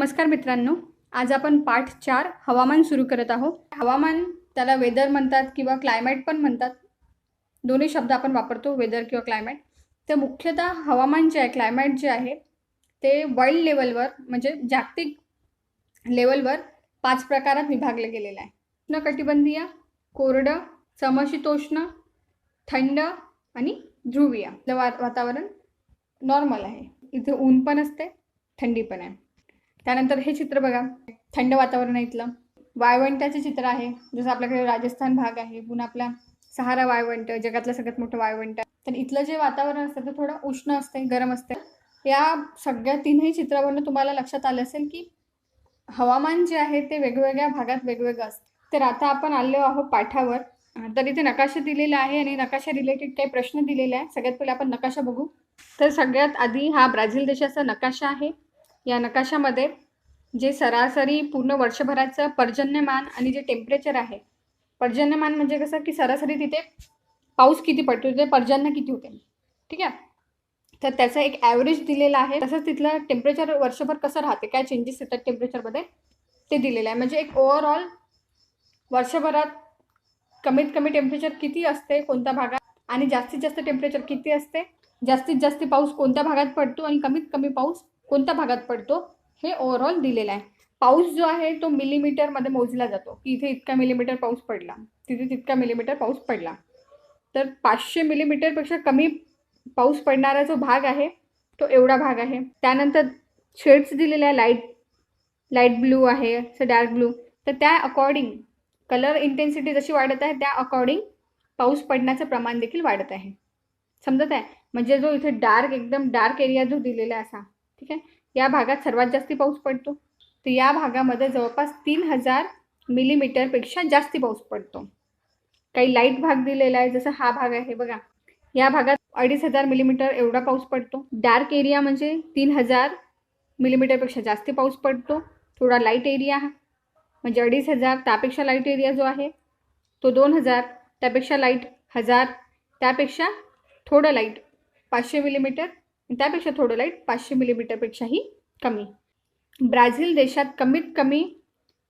नमस्कार मित्रांनो, आज आपण पाठ 4 हवामान सुरू करत आहोत. हवामान त्याला वेदर म्हणतात किंवा क्लायमेट पण म्हणतात. दोन्ही शब्द आपण वापरतो, वेदर किंवा क्लायमेट. तर मुख्यतः हवामान जे आहे, क्लायमेट जे आहे ते वर्ल्ड लेवलवर म्हणजे जागतिक लेवलवर 5 प्रकारात विभागले गेलेलं आहे. उष्णकटिबंधीय, कोरडं, समशीतोष्ण, थंड आणि ध्रुवीय. वातावरण नॉर्मल आहे. इथे ऊन पण असते, थंडी पण आहे. त्यानंतर हे चित्र बघा, थंड वातावरण आहे इथलं. वाळवंटाचे चित्र आहे, जसं आपल्याकडे राजस्थान भाग आहे, पुन्हा आपला सहारा वाळवंट जगातलं सगळ्यात मोठं वाळवंट. तर इथलं जे वातावरण असतं ते थोडं उष्ण असते, गरम असते. या सगळ्या तीनही चित्रावरून तुम्हाला लक्षात आलं असेल की हवामान जे आहे ते वेगवेगळ्या भागात वेगवेगळं असतं. तर आता आपण आलो आहोत पाठावर. तर इथे नकाशा दिलेला आहे आणि नकाशा रिलेटेड काही प्रश्न दिलेले आहे. सगळ्यात पहिले आपण नकाशा बघू. तर सगळ्यात आधी हा ब्राझील देशाचा नकाशा आहे. या नकाशामध्ये जे सरासरी पूर्ण वर्षभराचं पर्जन्यमान आणि जे टेम्परेचर आहे, पर्जन्यमान म्हणजे कसं की सरासरी तिथे पाऊस किती पडतो, तिथे पर्जन्य किती होते, ठीक आहे. तर त्याचं एक ॲव्हरेज दिलेलं आहे. तसंच तिथलं टेम्परेचर वर्षभर कसं राहते, काय चेंजेस येतात टेम्परेचरमध्ये ते दिलेलं आहे. म्हणजे एक ओव्हरऑल वर्षभरात कमीत कमी टेम्परेचर किती असते कोणत्या भागात आणि जास्तीत जास्त टेम्परेचर किती असते, जास्तीत जास्त पाऊस कोणत्या भागात पडतो आणि कमीत कमी पाऊस कोणत्या भागात पडतो, हे ओव्हरऑल दिलेलं आहे. पाऊस जो आहे तो मिलीमीटरमध्ये मोजला जातो की इथे इतका मिलीमीटर पाऊस पडला, तिथे तितका मिलीमीटर पाऊस पडला. तर 500 मिलीमीटरपेक्षा कमी पाऊस पडणारा जो भाग आहे तो एवढा भाग आहे. त्यानंतर शेड्स दिलेले आहे, लाईट ब्लू आहे, असं डार्क ब्लू. तर त्या अकॉर्डिंग कलर इंटेन्सिटी जशी वाढत आहे त्या अकॉर्डिंग पाऊस पडण्याचं प्रमाण देखील वाढत आहे. समजत आहे? म्हणजे जो इथे एकदम डार्क एरिया जो दिलेला असा, ठीक आहे, या भागात सर्वात जास्त पाऊस पडतो. तर या भागामध्ये जवळपास 3000 मिलीमीटरपेक्षा जास्ती पाऊस पडतो. काही लाईट भाग दिलेला आहे, जसं हा भाग आहे बघा, या भागात 2500 मिलीमीटर एवढा पाऊस पडतो. डार्क एरिया म्हणजे 3000 मिलीमीटरपेक्षा जास्त पाऊस पडतो. थोडा लाईट एरिया म्हणजे 2500, त्यापेक्षा लाईट एरिया जो आहे तो 2000, त्यापेक्षा लाईट 1000, त्यापेक्षा थोडं लाईट 500 मिलीमीटर, त्यापेक्षा थोडं लाईट 500 मिलीमीटरपेक्षाही कमी. ब्राझील देशात कमीत कमी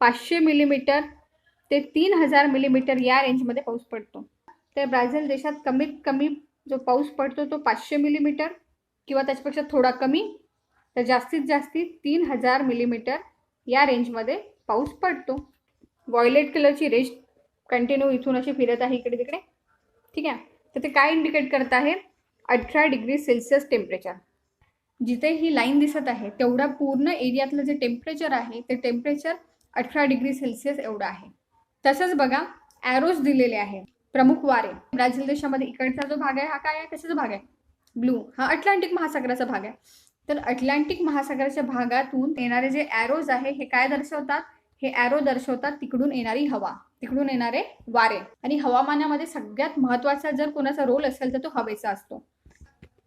500 मिलीमीटर ते 3000 मिलीमीटर या रेंजमध्ये पाऊस पडतो. तर ब्राझील देशात कमीत कमी जो पाऊस पडतो तो 500 मिलीमीटर किंवा त्याच्यापेक्षा थोडा कमी, तर जास्तीत जास्त 3000 मिलीमीटर या रेंजमध्ये पाऊस पडतो. व्हायलेट कलरची रेंज कंटिन्यू इथून अशी फिरत आहे इकडे तिकडे, ठीक आहे. तर ते काय इंडिकेट करत आहे? 18 डिग्री सेल्सिअस टेम्परेचर. जिथे ही लाईन दिसत आहे तेवढा पूर्ण एरियातलं जे टेम्परेचर आहे ते टेम्परेचर 18 डिग्री सेल्सिअस एवढं आहे. तसंच बघा, ॲरोज दिलेले आहे, प्रमुख वारे. ब्राझील देशामध्ये इकडचा जो भाग आहे हा काय आहे, कशाचा भाग आहे? ब्लू. हा अटलांटिक महासागराचा भाग आहे. तर अटलांटिक महासागराच्या भागातून येणारे जे ॲरोज आहे हे काय दर्शवतात? हे ॲरो दर्शवतात तिकडून येणारी हवा, तिकडून येणारे वारे. आणि हवामानामध्ये सगळ्यात महत्त्वाचा जर कोणाचा रोल असेल तर तो हवेचा असतो.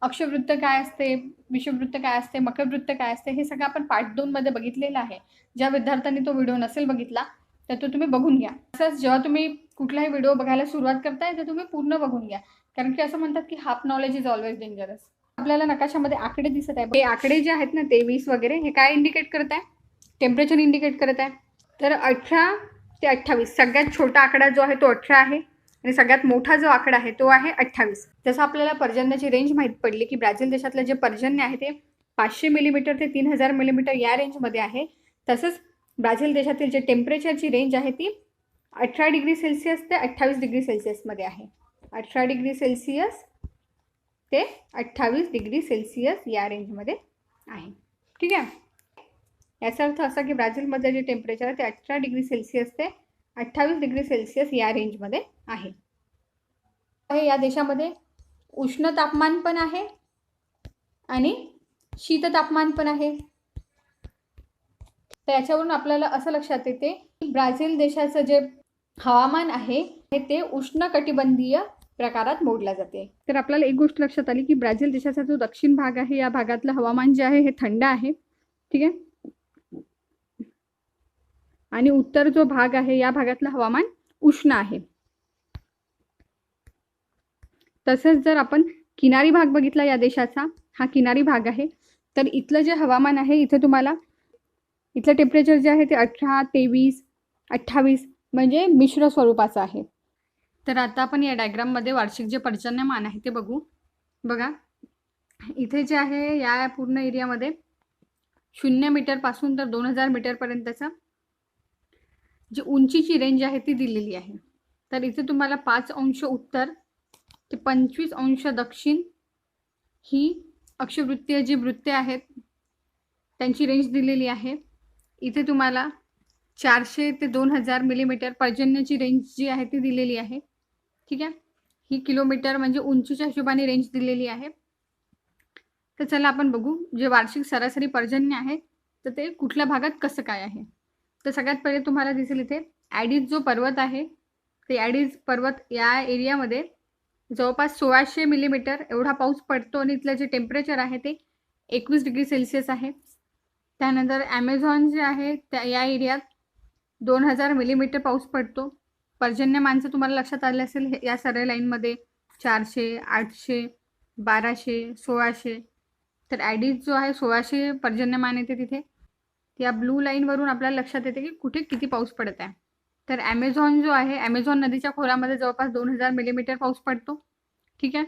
अक्षवृत्त काय असते, विषुववृत्त काय असते, मकरवृत्त काय असते, हे सगळं आपण पार्ट 2 मध्ये बघितलेलं आहे. ज्या विद्यार्थ्यांनी तो व्हिडिओ नसेल बघितला तर तो तुम्ही बघून घ्या. तसंच जेव्हा तुम्ही कुठलाही व्हिडिओ बघायला सुरुवात करताय तर तुम्ही पूर्ण बघून घ्या, कारण की असं म्हणतात की half knowledge is always dangerous. आपल्याला नकाशामध्ये आकडे दिसत आहे, हे आकडे जे आहेत ना 23 वगैरे, हे काय इंडिकेट करत आहे? टेम्परेचर इंडिकेट करत आहे. तर 18 ते 28, सगळ्यात छोटा आकडा जो आहे तो 18 आहे आणि सगळ्यात मोठा जो आकडा आहे तो आहे 28. जसं आपल्याला पर्जन्याची रेंज माहीत पडली की ब्राझील देशातलं जे पर्जन्य आहे ते 500 मिलीमीटर ते 3000 मिलीमीटर या रेंजमध्ये आहे, तसंच ब्राझील देशातील जे टेम्परेचरची रेंज आहे ती 18 डिग्री सेल्सिअस ते 28 डिग्री सेल्सिअसमध्ये आहे. 18 डिग्री सेल्सिअस ते 28 डिग्री सेल्सिअस या रेंजमध्ये आहे, ठीक आहे. याचा अर्थ असा की ब्राझीलमध्ये जे टेम्परेचर आहे ते 18 डिग्री सेल्सिअस ते 28 डिग्री सेल्सिअस या रेंजमध्ये आहे. या देशामध्ये उष्ण तापमान पण आहे आणि शीत तापमान पण आहे. तर याच्यावरून आपल्याला असं लक्षात येते की ब्राझील देशाचं जे हवामान आहे ते उष्णकटिबंधीय प्रकारात मोडला जाते. तर आपल्याला एक गोष्ट लक्षात आली की ब्राझील देशाचा जो दक्षिण भाग आहे या भागातलं हवामान जे आहे हे थंड आहे, ठीक आहे, आणि उत्तर जो भाग आहे या भागातलं हवामान उष्ण आहे. तसंच जर आपण किनारी भाग बघितला या देशाचा, हा किनारी भाग आहे, तर इथलं जे हवामान आहे इथे तुम्हाला इथलं टेम्परेचर जे आहे ते 18, 23, 28 म्हणजे मिश्र स्वरूपाचं आहे. तर आता आपण या डायग्राममध्ये वार्षिक जे पर्जन्यमान आहे ते बघू. बघा इथे जे आहे या पूर्ण एरियामध्ये 0 मीटरपासून तर 2000 मीटरपर्यंतचा जी उंचीची रेंज आहे ती दिलेली आहे. तर इथे तुम्हाला 5 अंश उत्तर ते 25 अंश दक्षिण ही अक्षवृत्तीय जी वृत्ते आहेत त्यांची रेंज दिलेली आहे. इथे तुम्हाला 400 ते 2000 मिलीमीटर पर्जन्याची रेंज जी आहे ती दिलेली आहे. ठीक आहे, ही किलोमीटर म्हणजे उंचीच्या हिशोबाने रेंज दिलेली आहे. तर चला आपण बघू जे वार्षिक सरासरी पर्जन्य आहे तर ते कुठल्या भागात कसं काय आहे. तर सगळ्यात पहिले तुम्हाला दिसेल इथे ॲडीज जो पर्वत आहे ते ॲडीज पर्वत या एरियामध्ये जवळपास 1600 मिलीमीटर एवढा पाऊस पडतो आणि इथलं जे टेम्परेचर आहे ते 21 डिग्री सेल्सिअस आहे. त्यानंतर ॲमेझॉन जे आहे त्या या एरियात 2000 मिलीमीटर पाऊस पडतो. पर्जन्यमानचं तुम्हाला लक्षात आलं असेल या सरळ लाईनमध्ये 400, 800, 1200, 1600. तर ॲडीज जो आहे 1600 पर्जन्यमान येते तिथे. या ब्लू लाईनवरून आपल्याला लक्षात येते की कुठे किती पाऊस पडत आहे. तर ॲमेझॉन जो आहे ॲमेझॉन नदीच्या खोऱ्यामध्ये जवळपास 2000 मिलीमीटर पाऊस पडतो. ठीक आहे,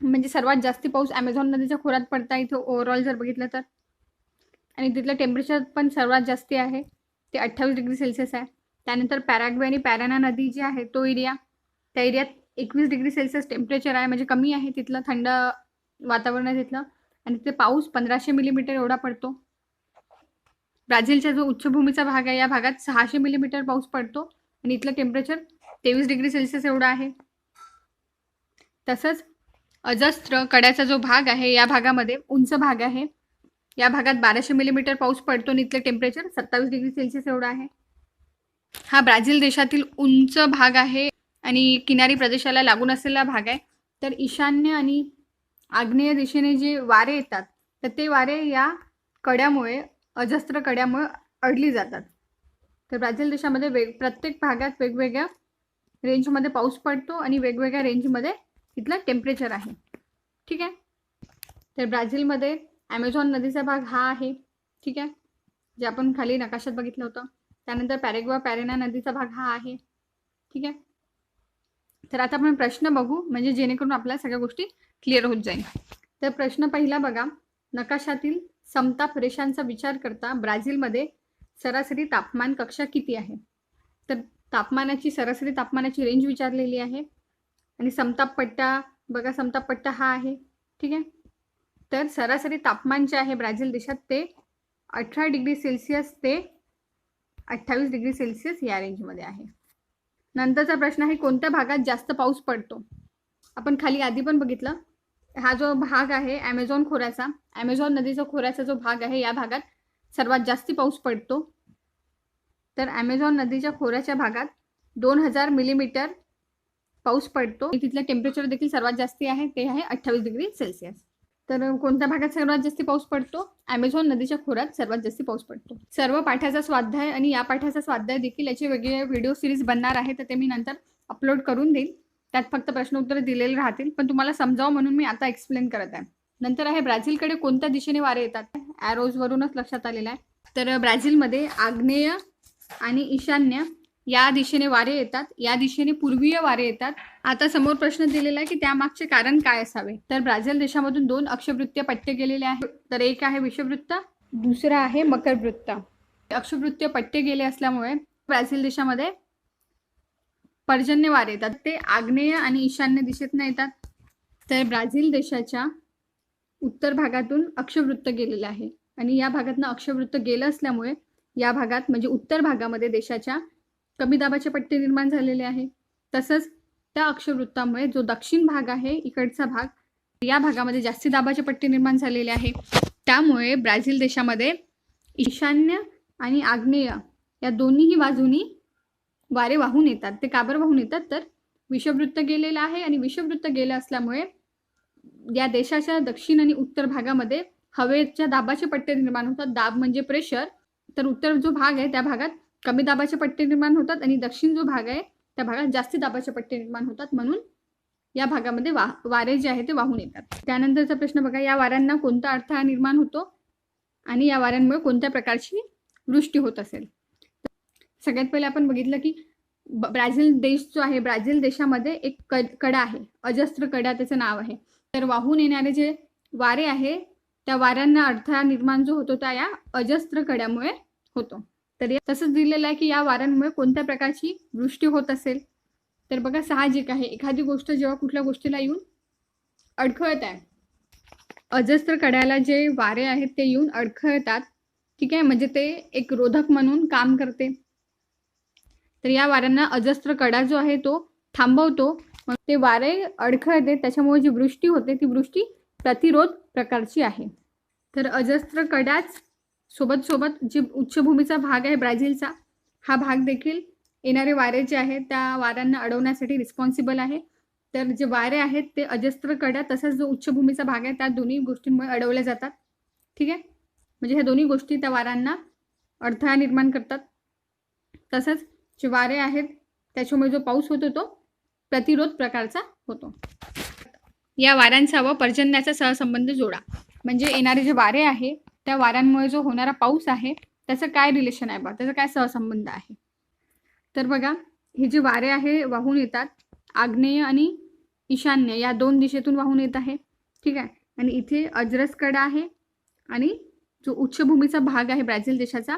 म्हणजे सर्वात जास्ती पाऊस ॲमेझॉन नदीच्या खोऱ्यात पडता इथे ओव्हरऑल जर बघितलं तर. आणि तिथलं टेम्परेचर पण सर्वात जास्ती आहे ते 28 डिग्री सेल्सिअस आहे. त्यानंतर पॅराग्वे आणि पॅराना नदी जी आहे तो एरिया त्या एरियात 21 डिग्री सेल्सिअस टेम्परेचर आहे, म्हणजे कमी आहे तिथलं, थंड वातावरण आहे तिथलं. आणि तिथे पाऊस 1500 मिलीमीटर एवढा पडतो. ब्राझीलचा जो उच्चभूमीचा भाग आहे या भागात 600 मिलीमीटर पाऊस पडतो आणि इथलं टेम्परेचर 23 डिग्री सेल्सिअस एवढं आहे. तसंच अजस्त्र कड्याचा जो भाग आहे या भागामध्ये उंच भाग आहे, या भागात 1200 मिलीमीटर पाऊस पडतो आणि इथलं टेम्परेचर 27 डिग्री सेल्सिअस एवढं आहे. हा ब्राझील देशातील उंच भाग आहे आणि किनारी प्रदेशाला लागून असलेला भाग आहे. तर ईशान्य आणि आग्नेय दिशेने जे वारे येतात तर ते वारे या कड्यामुळे अजस्त्र कड्यामुळे अडली जातात. तर ब्राझील देशामध्ये प्रत्येक भागात वेगवेगळ्या रेंजमध्ये पाऊस पडतो आणि वेगवेगळ्या रेंजमध्ये तिथलं टेम्परेचर आहे. ठीक आहे, तर ब्राझीलमध्ये ॲमेझॉन नदीचा भाग हा आहे. ठीक आहे, जे आपण खाली नकाशात बघितलं होतं. त्यानंतर पॅरेग्वा पॅरेना नदीचा भाग हा आहे. ठीक आहे, तर आता आपण प्रश्न बघू म्हणजे जेणेकरून आपल्याला सगळ्या गोष्टी क्लिअर होत जाईल. तर प्रश्न पहिला बघा, नकाशातील समताप रेषांचा विचार करता ब्राझीलमध्ये सरासरी तापमान कक्षा किती आहे. तर तापमानाची सरासरी तापमानाची रेंज विचारलेली आहे आणि समताप पट्टा बघा, समताप पट्टा हा आहे. ठीक आहे, तर सरासरी तापमान जे आहे ब्राझील देशात ते 18 डिग्री सेल्सिअस ते 28 डिग्री सेल्सिअस या रेंजमध्ये आहे. नंतरचा प्रश्न आहे कोणत्या भागात जास्त पाऊस पडतो. आपण खाली आधी पण बघितलं, हा जो भाग आहे ॲमेझॉन खोऱ्याचा, ॲमेझॉन नदीचा खोऱ्याचा जो भाग आहे या भागात सर्वात जास्ती पाऊस पडतो. तर ॲमेझॉन नदीच्या खोऱ्याच्या भागात 2000 मिलीमीटर पाऊस पडतो. तिथलं टेम्परेचर देखील सर्वात जास्ती आहे ते आहे 28 डिग्री सेल्सिअस. तर कोणत्या भागात सर्वात जास्ती पाऊस पडतो. ॲमेझॉन नदीच्या खोऱ्यात सर्वात जास्ती पाऊस पडतो. सर्व पाठाचा स्वाध्याय आणि या पाठाचा स्वाध्याय देखील याचे वेगळे व्हिडिओ सिरीज बनणार आहे, तर ते मी नंतर अपलोड करून देईल. त्यात फक्त प्रश्न उत्तर दिलेले राहतील, पण तुम्हाला समजावं म्हणून मी आता एक्सप्लेन करत आहे. नंतर आहे ब्राझीलकडे कोणत्या दिशेने वारे येतात. ॲरोजवरूनच लक्षात आलेलं आहे. तर ब्राझीलमध्ये आग्नेय आणि ईशान्य या दिशेने वारे येतात, या दिशेने पूर्वीय वारे येतात. आता समोर प्रश्न दिलेला आहे की त्यामागचे कारण काय असावे. तर ब्राझील देशामधून 2 अक्षवृत्तीय पट्टे गेलेले आहेत. तर एक आहे विषुववृत्त, दुसरा आहे मकरवृत्त. अक्षवृत्तीय पट्टे गेले असल्यामुळे ब्राझील देशामध्ये पर्जन्य वारे येतात, ते आग्नेय आणि ईशान्य दिशेतून येतात. तर ब्राझील देशाच्या उत्तर भागातून अक्षवृत्त गेलेलं आहे आणि या भागातनं अक्षवृत्त गेलं असल्यामुळे या भागात म्हणजे उत्तर भागामध्ये देशाच्या कमी दाबाचे पट्टे निर्माण झालेले आहे. तसंच त्या अक्षवृत्तामुळे जो दक्षिण भाग आहे इकडचा भाग, या भागामध्ये जास्ती दाबाचे पट्टे निर्माण झालेले आहे. त्यामुळे ब्राझील देशामध्ये ईशान्य आणि आग्नेय या दोन्हीही बाजूनी वारे वाहून येतात. ते का बरं वाहून येतात, तर विषुववृत्त गेलेलं आहे आणि विषुववृत्त गेलं असल्यामुळे या देशाच्या दक्षिण आणि उत्तर भागामध्ये हवेच्या दाबाचे पट्टे निर्माण होतात. दाब म्हणजे प्रेशर. तर उत्तर जो भाग आहे त्या भागात कमी दाबाचे पट्टे निर्माण होतात आणि दक्षिण जो भाग आहे त्या भागात जास्ती दाबाचे पट्टे निर्माण होतात, म्हणून या भागामध्ये वारे जे आहे ते वाहून येतात. त्यानंतरचा प्रश्न बघा, या वाऱ्यांना कोणता अडथळा निर्माण होतो. आणि या वाऱ्यांमुळे कोणत्या प्रकारची वृष्टी होत असेल. सगळ्यात पहिले आपण बघितलं की ब्राझील देश जो आहे, ब्राझील देशामध्ये एक कडा आहे, अजस्त्र कडा त्याचं नाव आहे. तर वाहून येणारे जे वारे आहे त्या वाऱ्यांना अडथळा निर्माण जो होतो त्या या अजस्त्र कड्यामुळे होतो. तर तसंच दिलेलं आहे की या वाऱ्यांमुळे कोणत्या प्रकारची वृष्टी होत असेल. तर बघा, साहजिक आहे, एखादी गोष्ट जेव्हा कुठल्या गोष्टीला येऊन अडखळत आहे, अजस्त्र कड्याला जे वारे आहेत ते येऊन अडखळतात, ठीक आहे, म्हणजे ते एक रोधक म्हणून काम करते. तर या वाऱ्यांना अजस्त्र कडा जो आहे तो थांबवतो. मग ते वारे अडखळते, त्याच्यामुळे जी वृष्टी होते ती वृष्टी प्रतिरोध प्रकारची आहे. तर अजस्त्र कडाच सोबत सोबत जी उच्चभूमीचा भाग आहे ब्राझीलचा, हा भाग देखील येणारे वारे जे आहेत त्या वाऱ्यांना अडवण्यासाठी रिस्पॉन्सिबल आहे. तर जे वारे आहेत ते अजस्त्र कडा तसंच जो उच्चभूमीचा भाग आहे त्या दोन्ही गोष्टींमुळे अडवले जातात. ठीक आहे, म्हणजे ह्या दोन्ही गोष्टी त्या वाऱ्यांना अडथळा निर्माण करतात. तसंच जे वारे आहेत त्याच्यामुळे जो पाऊस होतो तो प्रतिरोध प्रकारचा होतो. या वाऱ्यांचा व पर्जन्याचा सहसंबंध जोडा. म्हणजे येणारे जे वारे आहे त्या वाऱ्यांमुळे जो होणारा पाऊस आहे त्याचं काय रिलेशन आहे बा, त्याचा काय सहसंबंध आहे. तर बघा, हे जे वारे आहे वाहून येतात, आग्नेय आणि ईशान्य या दोन दिशेतून वाहून येत आहे. ठीक आहे, आणि इथे अजरस कडा आहे आणि जो उच्चभूमीचा भाग आहे ब्राझील देशाचा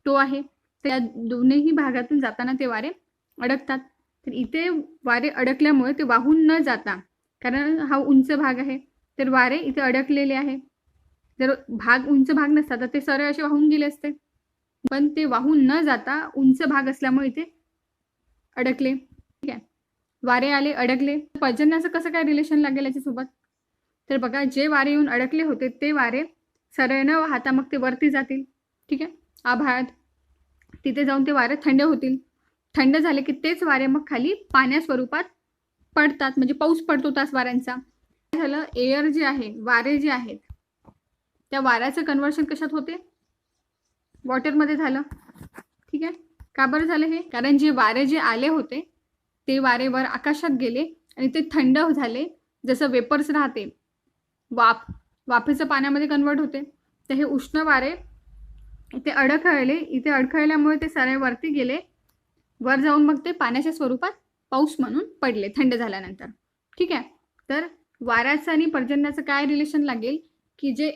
तो आहे. त्या दोन्ही भागातून जाताना ते वारे अडकतात. तर इथे वारे अडकल्यामुळे ते वाहून न जाता, कारण हा उंच भाग आहे, तर वारे इथे अडकलेले आहे. जर उंच भाग नसता तर ते सरळ असे वाहून गेले असते, पण ते वाहून न जाता उंच भाग असल्यामुळे इथे अडकले. ठीक आहे, वारे आले, अडकले. पर्जन्याचं कसं काय रिलेशन लागेल याच्यासोबत. तर बघा, जे वारे येऊन अडकले होते ते वारे सरळ न वाहता मग ते वरती जातील. ठीक आहे, आभाळात तिथे जाऊन ते वारे थंड होतील. थंड झाले की तेच वारे मग खाली पाण्या स्वरूपात पडतात, म्हणजे पाऊस पडतो त्याच वाऱ्यांचा. काय झालं, एअर जे आहे, वारे जे आहेत त्या वाऱ्याचं कन्व्हर्शन कशात होते, वॉटरमध्ये झालं. ठीक आहे, का बरं झालं हे, कारण जे वारे जे आले होते ते वारे वर आकाशात गेले आणि ते थंड झाले. जसं वेपर्स राहते, वाफेचं पाण्यामध्ये कन्वर्ट होते, तर हे उष्ण वारे इथे अडखळले. इथे अडखळल्यामुळे ते सारे वरती गेले, वर जाऊन मग ते पाण्याच्या स्वरूपात पाऊस म्हणून पडले थंड झाल्यानंतर. ठीक आहे, तर वाऱ्याचं आणि पर्जन्याचं काय रिलेशन लागेल की जे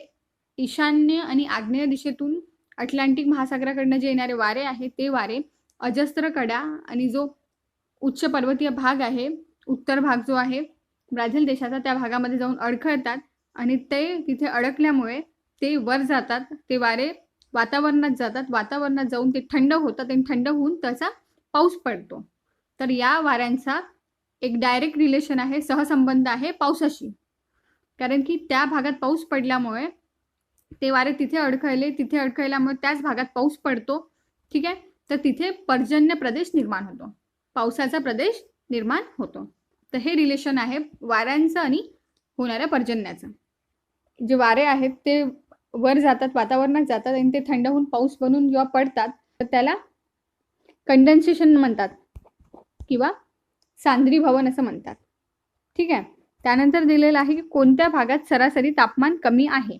ईशान्य आणि आग्नेय दिशेतून अटलांटिक महासागराकडनं जे येणारे वारे आहेत ते वारे अजस्त्र कडा आणि जो उच्च पर्वतीय भाग आहे, उत्तर भाग जो आहे ब्राझील देशाचा, त्या भागामध्ये जाऊन अडखळतात आणि ते तिथे अडकल्यामुळे ते वर जातात. ते वारे वातावरणात जातात, वातावरणात जाऊन ते थंड होतात आणि थंड होऊन त्याचा पाऊस पडतो. तर या वाऱ्यांचा एक डायरेक्ट रिलेशन आहे, सहसंबंध आहे पावसाशी. कारण की त्या भागात पाऊस पडल्यामुळे ते वारे तिथे अडखळले, तिथे अडखळल्यामुळे त्याच भागात पाऊस पडतो. ठीक आहे, तर तिथे पर्जन्य प्रदेश निर्माण होतो, पावसाचा प्रदेश निर्माण होतो. तर हे रिलेशन आहे वाऱ्यांचं आणि होणाऱ्या पर्जन्याचं. जे वारे आहेत ते वर जातात, वातावरणात जातात आणि ते थंड होऊन पाऊस बनून जेव्हा पडतात तर त्याला कंडेन्सेशन म्हणतात किंवा सांद्रीभवन असं म्हणतात. ठीक आहे, त्यानंतर दिलेलं आहे की कोणत्या भागात सरासरी तापमान कमी आहे.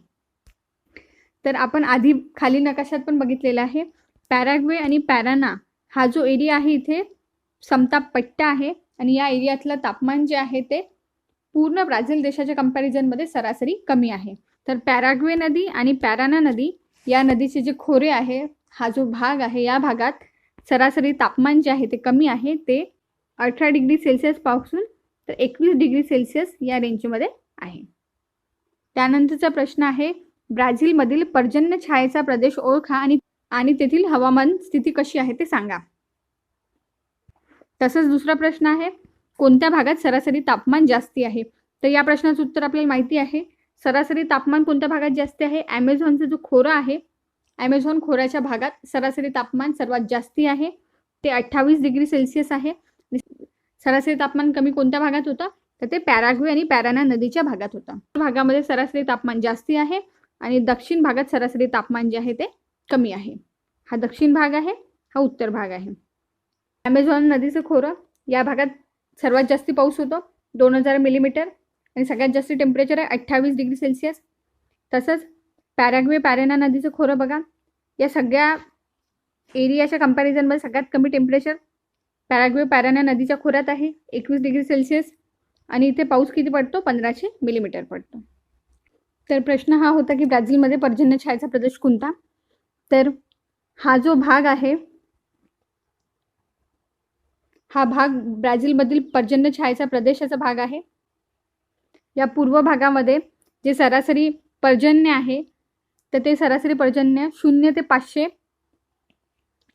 तर आपण आधी खाली नकाशात पण बघितलेला आहे, पॅराग्वे आणि पॅराना हा जो एरिया आहे इथे समताप पट्टा आहे आणि या एरियातलं तापमान जे आहे ते पूर्ण ब्राझील देशाच्या कंपॅरिझनमध्ये सरासरी कमी आहे. तर पॅराग्वे नदी आणि पॅराना नदी या नदीचे जे खोरे आहे, हा जो भाग आहे, या भागात सरासरी तापमान जे आहे ते कमी आहे, ते 18 डिग्री सेल्सिअस पासून तर 21 डिग्री सेल्सिअस या रेंजमध्ये आहे. त्यानंतरचा प्रश्न आहे, ब्राझीलमधील पर्जन्य छायेचा प्रदेश ओळखा आणि तेथील हवामान स्थिती कशी आहे ते सांगा. तसंच दुसरा प्रश्न आहे, कोणत्या भागात सरासरी तापमान जास्ती आहे. तर या प्रश्नाचं उत्तर आपल्याला माहिती आहे. सरासरी तापमान कोणत्या भागात जास्त आहे, ॲमेझॉनचा जो खोरा आहे, ॲमेझॉन खोऱ्याच्या भागात सरासरी तापमान सर्वात जास्ती आहे, ते 28 डिग्री सेल्सिअस आहे. सरासरी तापमान कमी कोणत्या भागात होतं, तर ते पॅराग्वे आणि पॅराना नदीच्या भागात होतं. भागामध्ये सरासरी तापमान जास्ती आहे आणि दक्षिण भागात सरासरी तापमान जे आहे ते कमी आहे. हा दक्षिण भाग आहे, हा उत्तर भाग आहे. ॲमेझॉन नदीचं खोरं या भागात सर्वात जास्ती पाऊस होतो, 2000 मिलीमीटर, आणि सगळ्यात जास्त टेम्परेचर आहे 28 डिग्री सेल्सिअस. तसंच पॅराग्वे पॅरेना नदीचं खोरं बघा, या सगळ्या एरियाच्या कंपॅरिझनमध्ये सगळ्यात कमी टेम्परेचर पॅराग्वे पॅरेना नदीच्या खोऱ्यात आहे 21 डिग्री सेल्सिअस, आणि इथे पाऊस किती पडतो 1500 मिलीमीटर पडतो. तर प्रश्न हा होता की ब्राझीलमध्ये पर्जन्यछायेचा प्रदेश कोणता. तर हा जो भाग आहे, हा भाग ब्राझीलमधील पर्जन्यछायेचा प्रदेशाचा भाग आहे. या पूर्व भागामध्ये जे सरासरी पर्जन्य आहे तर ते सरासरी पर्जन्य 0 ते 500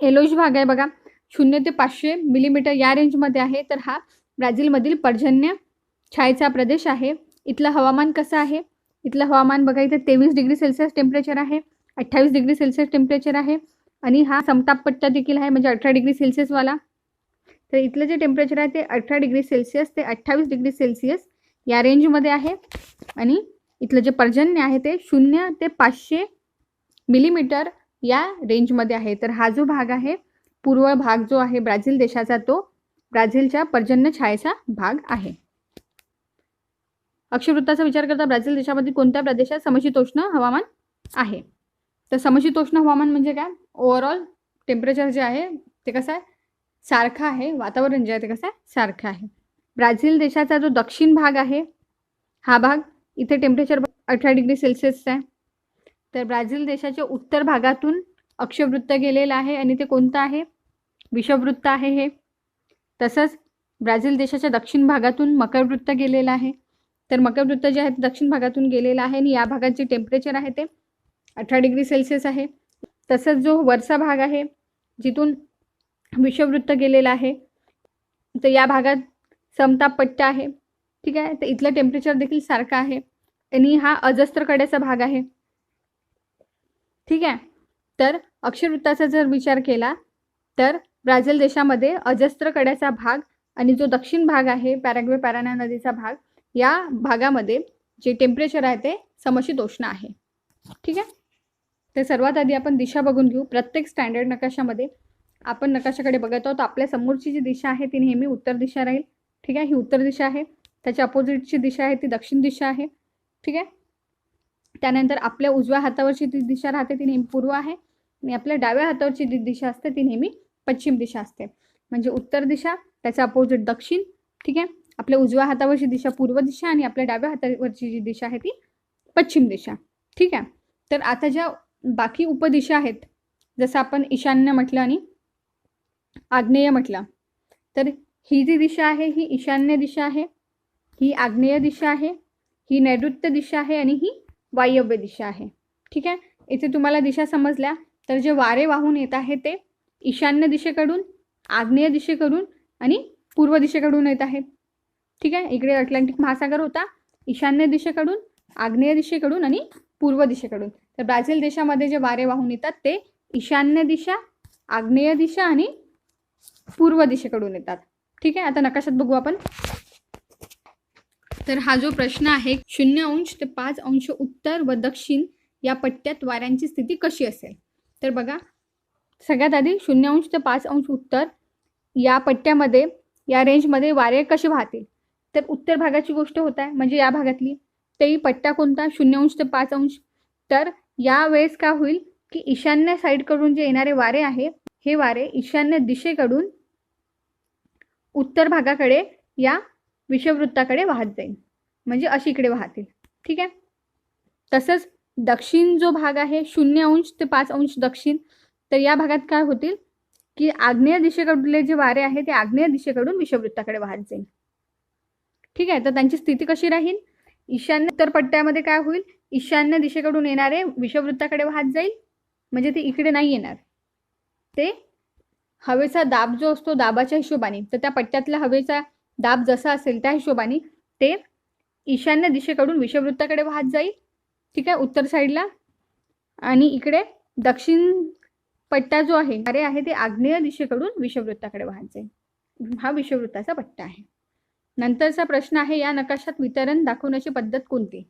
एलोज भाग आहे बघा, 0 ते 500 मिलीमीटर या रेंजमध्ये आहे. तर हा ब्राझीलमधील पर्जन्य छायेचा प्रदेश आहे. इथलं हवामान कसं आहे, इथलं हवामान बघा, इथे 23 डिग्री सेल्सिअस टेम्परेचर आहे, 28 डिग्री सेल्सिअस टेम्परेचर आहे, आणि हा समताप पट्टा देखील आहे म्हणजे 18 डिग्री सेल्सिअसवाला. तर इथलं जे टेम्परेचर आहे ते 18 डिग्री सेल्सिअस ते 28 डिग्री सेल्सिअस या रेंजमध्ये आहे. आणि इथलं जे पर्जन्य आहे ते 0 ते 500 मिलीमीटर या रेंजमध्ये आहे. तर हा जो भाग आहे, पूर्व भाग जो आहे ब्राझील देशाचा, तो ब्राझीलच्या पर्जन्य छायेचा भाग आहे. अक्षवृत्ताचा विचार करता ब्राझील देशामध्ये कोणत्या प्रदेशात समशीतोष्ण हवामान आहे. तर समशीतोष्ण हवामान म्हणजे काय, ओव्हरऑल टेम्परेचर जे आहे ते कसं आहे, सारखं आहे, वातावरण जे आहे ते कसं आहे, सारखं आहे. ब्राझील देशाचा जो दक्षिण भाग आहे, हा भाग इथे टेम्परेचर 18 डिग्री सेल्सिअस आहे. तर ब्राझील देशाच्या उत्तर भागातून अक्षवृत्त गेलेलं आहे आणि ते कोणतं आहे, विषुववृत्त आहे हे. तसंच ब्राझील देशाच्या दक्षिण भागातून मकरवृत्त गेलेलं आहे. तर मकरवृत्त जे आहे ते दक्षिण भागातून गेलेलं आहे आणि या भागात जे टेम्परेचर आहे ते 18 डिग्री सेल्सिअस आहे. तसंच जो वरचा भाग आहे जिथून विषुववृत्त गेलेला आहे, तर या भागात समताप पट्टा आहे. ठीक आहे, तर इथलं टेम्परेचर देखील सारखं आहे आणि हा अजस्त्र कड्याचा भाग आहे. ठीक आहे, तर अक्षवृत्ताचा जर विचार केला तर ब्राझील देशामध्ये अजस्त्र कड्याचा भाग आणि जो दक्षिण भाग आहे पॅराग्वे पॅराना नदीचा भाग, या भागामध्ये जे टेम्परेचर आहे ते समशीतोष्ण आहे. ठीक आहे, तर सर्वात आधी आपण दिशा बघून घेऊ. प्रत्येक स्टँडर्ड नकाशामध्ये आपण नकाशाकडे बघत आहोत, आपल्या समोरची जी दिशा आहे ती नेहमी उत्तर दिशा राहील. ठीक आहे, ही उत्तर दिशा आहे. त्याच्या अपोजिटची दिशा आहे ती दक्षिण दिशा आहे. ठीक आहे, त्यानंतर आपल्या उजव्या हातावरची जी दिशा राहते ती नेहमी पूर्व आहे आणि आपल्या डाव्या हातावरची जी दिशा असते ती नेहमी पश्चिम दिशा असते. म्हणजे उत्तर दिशा, त्याचा अपोजिट दक्षिण. ठीक आहे, आपल्या उजव्या हातावरची दिशा पूर्व दिशा आणि आपल्या डाव्या हातावरची जी दिशा आहे ती पश्चिम दिशा. ठीक आहे, तर आता ज्या बाकी उपदिशा आहेत, जसं आपण ईशान्य म्हटलं आणि आग्नेय म्हटलं, तर ही जी दिशा आहे ही ईशान्य दिशा आहे, ही आग्नेय दिशा आहे, ही नैऋत्य दिशा आहे आणि ही वायव्य दिशा आहे. ठीक आहे, इथे तुम्हाला दिशा समजल्या. तर जे वारे वाहून येत आहे ते ईशान्य दिशेकडून, आग्नेय दिशेकडून आणि पूर्व दिशेकडून येत आहेत. ठीक आहे, इकडे अटलांटिक महासागर होता, ईशान्य दिशेकडून, आग्नेय दिशेकडून आणि पूर्व दिशेकडून. तर ब्राझील देशामध्ये जे वारे वाहून येतात ते ईशान्य दिशा, आग्नेय दिशा आणि पूर्व दिशेकडून येतात. ठीक आहे, आता नकाशात बघू आपण. तर हा जो प्रश्न आहे 0° ते 5° उत्तर व दक्षिण या पट्ट्यात वाऱ्यांची स्थिती कशी असेल. तर बघा, सगळ्यात आधी 0° ते 5° उत्तर या पट्ट्यामध्ये, या रेंजमध्ये वारे कसे वाहतील. तर उत्तर भागाची गोष्ट होत आहे, म्हणजे या भागातली. तेही पट्टा कोणता, 0° ते 5°. तर या वेळेस काय होईल की ईशान्य साईडकडून जे येणारे वारे आहे, हे वारे ईशान्य दिशेकडून उत्तर भागाकडे या विषुववृत्ताकडे वाहत जाईल, म्हणजे अशी इकडे वाहतील. ठीक आहे, तसंच दक्षिण जो भाग आहे 0° ते 5° दक्षिण, तर या भागात काय होतील की आग्नेय दिशेकडले जे वारे आहे ते आग्नेय दिशेकडून विषुववृत्ताकडे वाहत जाईल. ठीक आहे, तर त्यांची स्थिती कशी राहील, ईशान्य उत्तर पट्ट्यामध्ये काय होईल, ईशान्य दिशेकडून येणारे विषुववृत्ताकडे वाहत जाईल, म्हणजे ते इकडे नाही येणार. ते हवेचा दाब जो असतो दाबाच्या हिशोबाने, तर त्या पट्ट्यातला हवेचा दाब जसा असेल त्या हिशोबाने ते ईशान्य दिशेकडून विषुववृत्ताकडे वाहत जाईल. ठीक आहे, उत्तर साईडला, आणि इकडे दक्षिण पट्टा जो आहे वारे आहे ते आग्नेय दिशेकडून विषुववृत्ताकडे वाहत जाईल. हा विषुववृत्ताचा पट्टा आहे. नंतरचा प्रश्न आहे, या नकाशात वितरण दाखवण्याची पद्धत कोणती.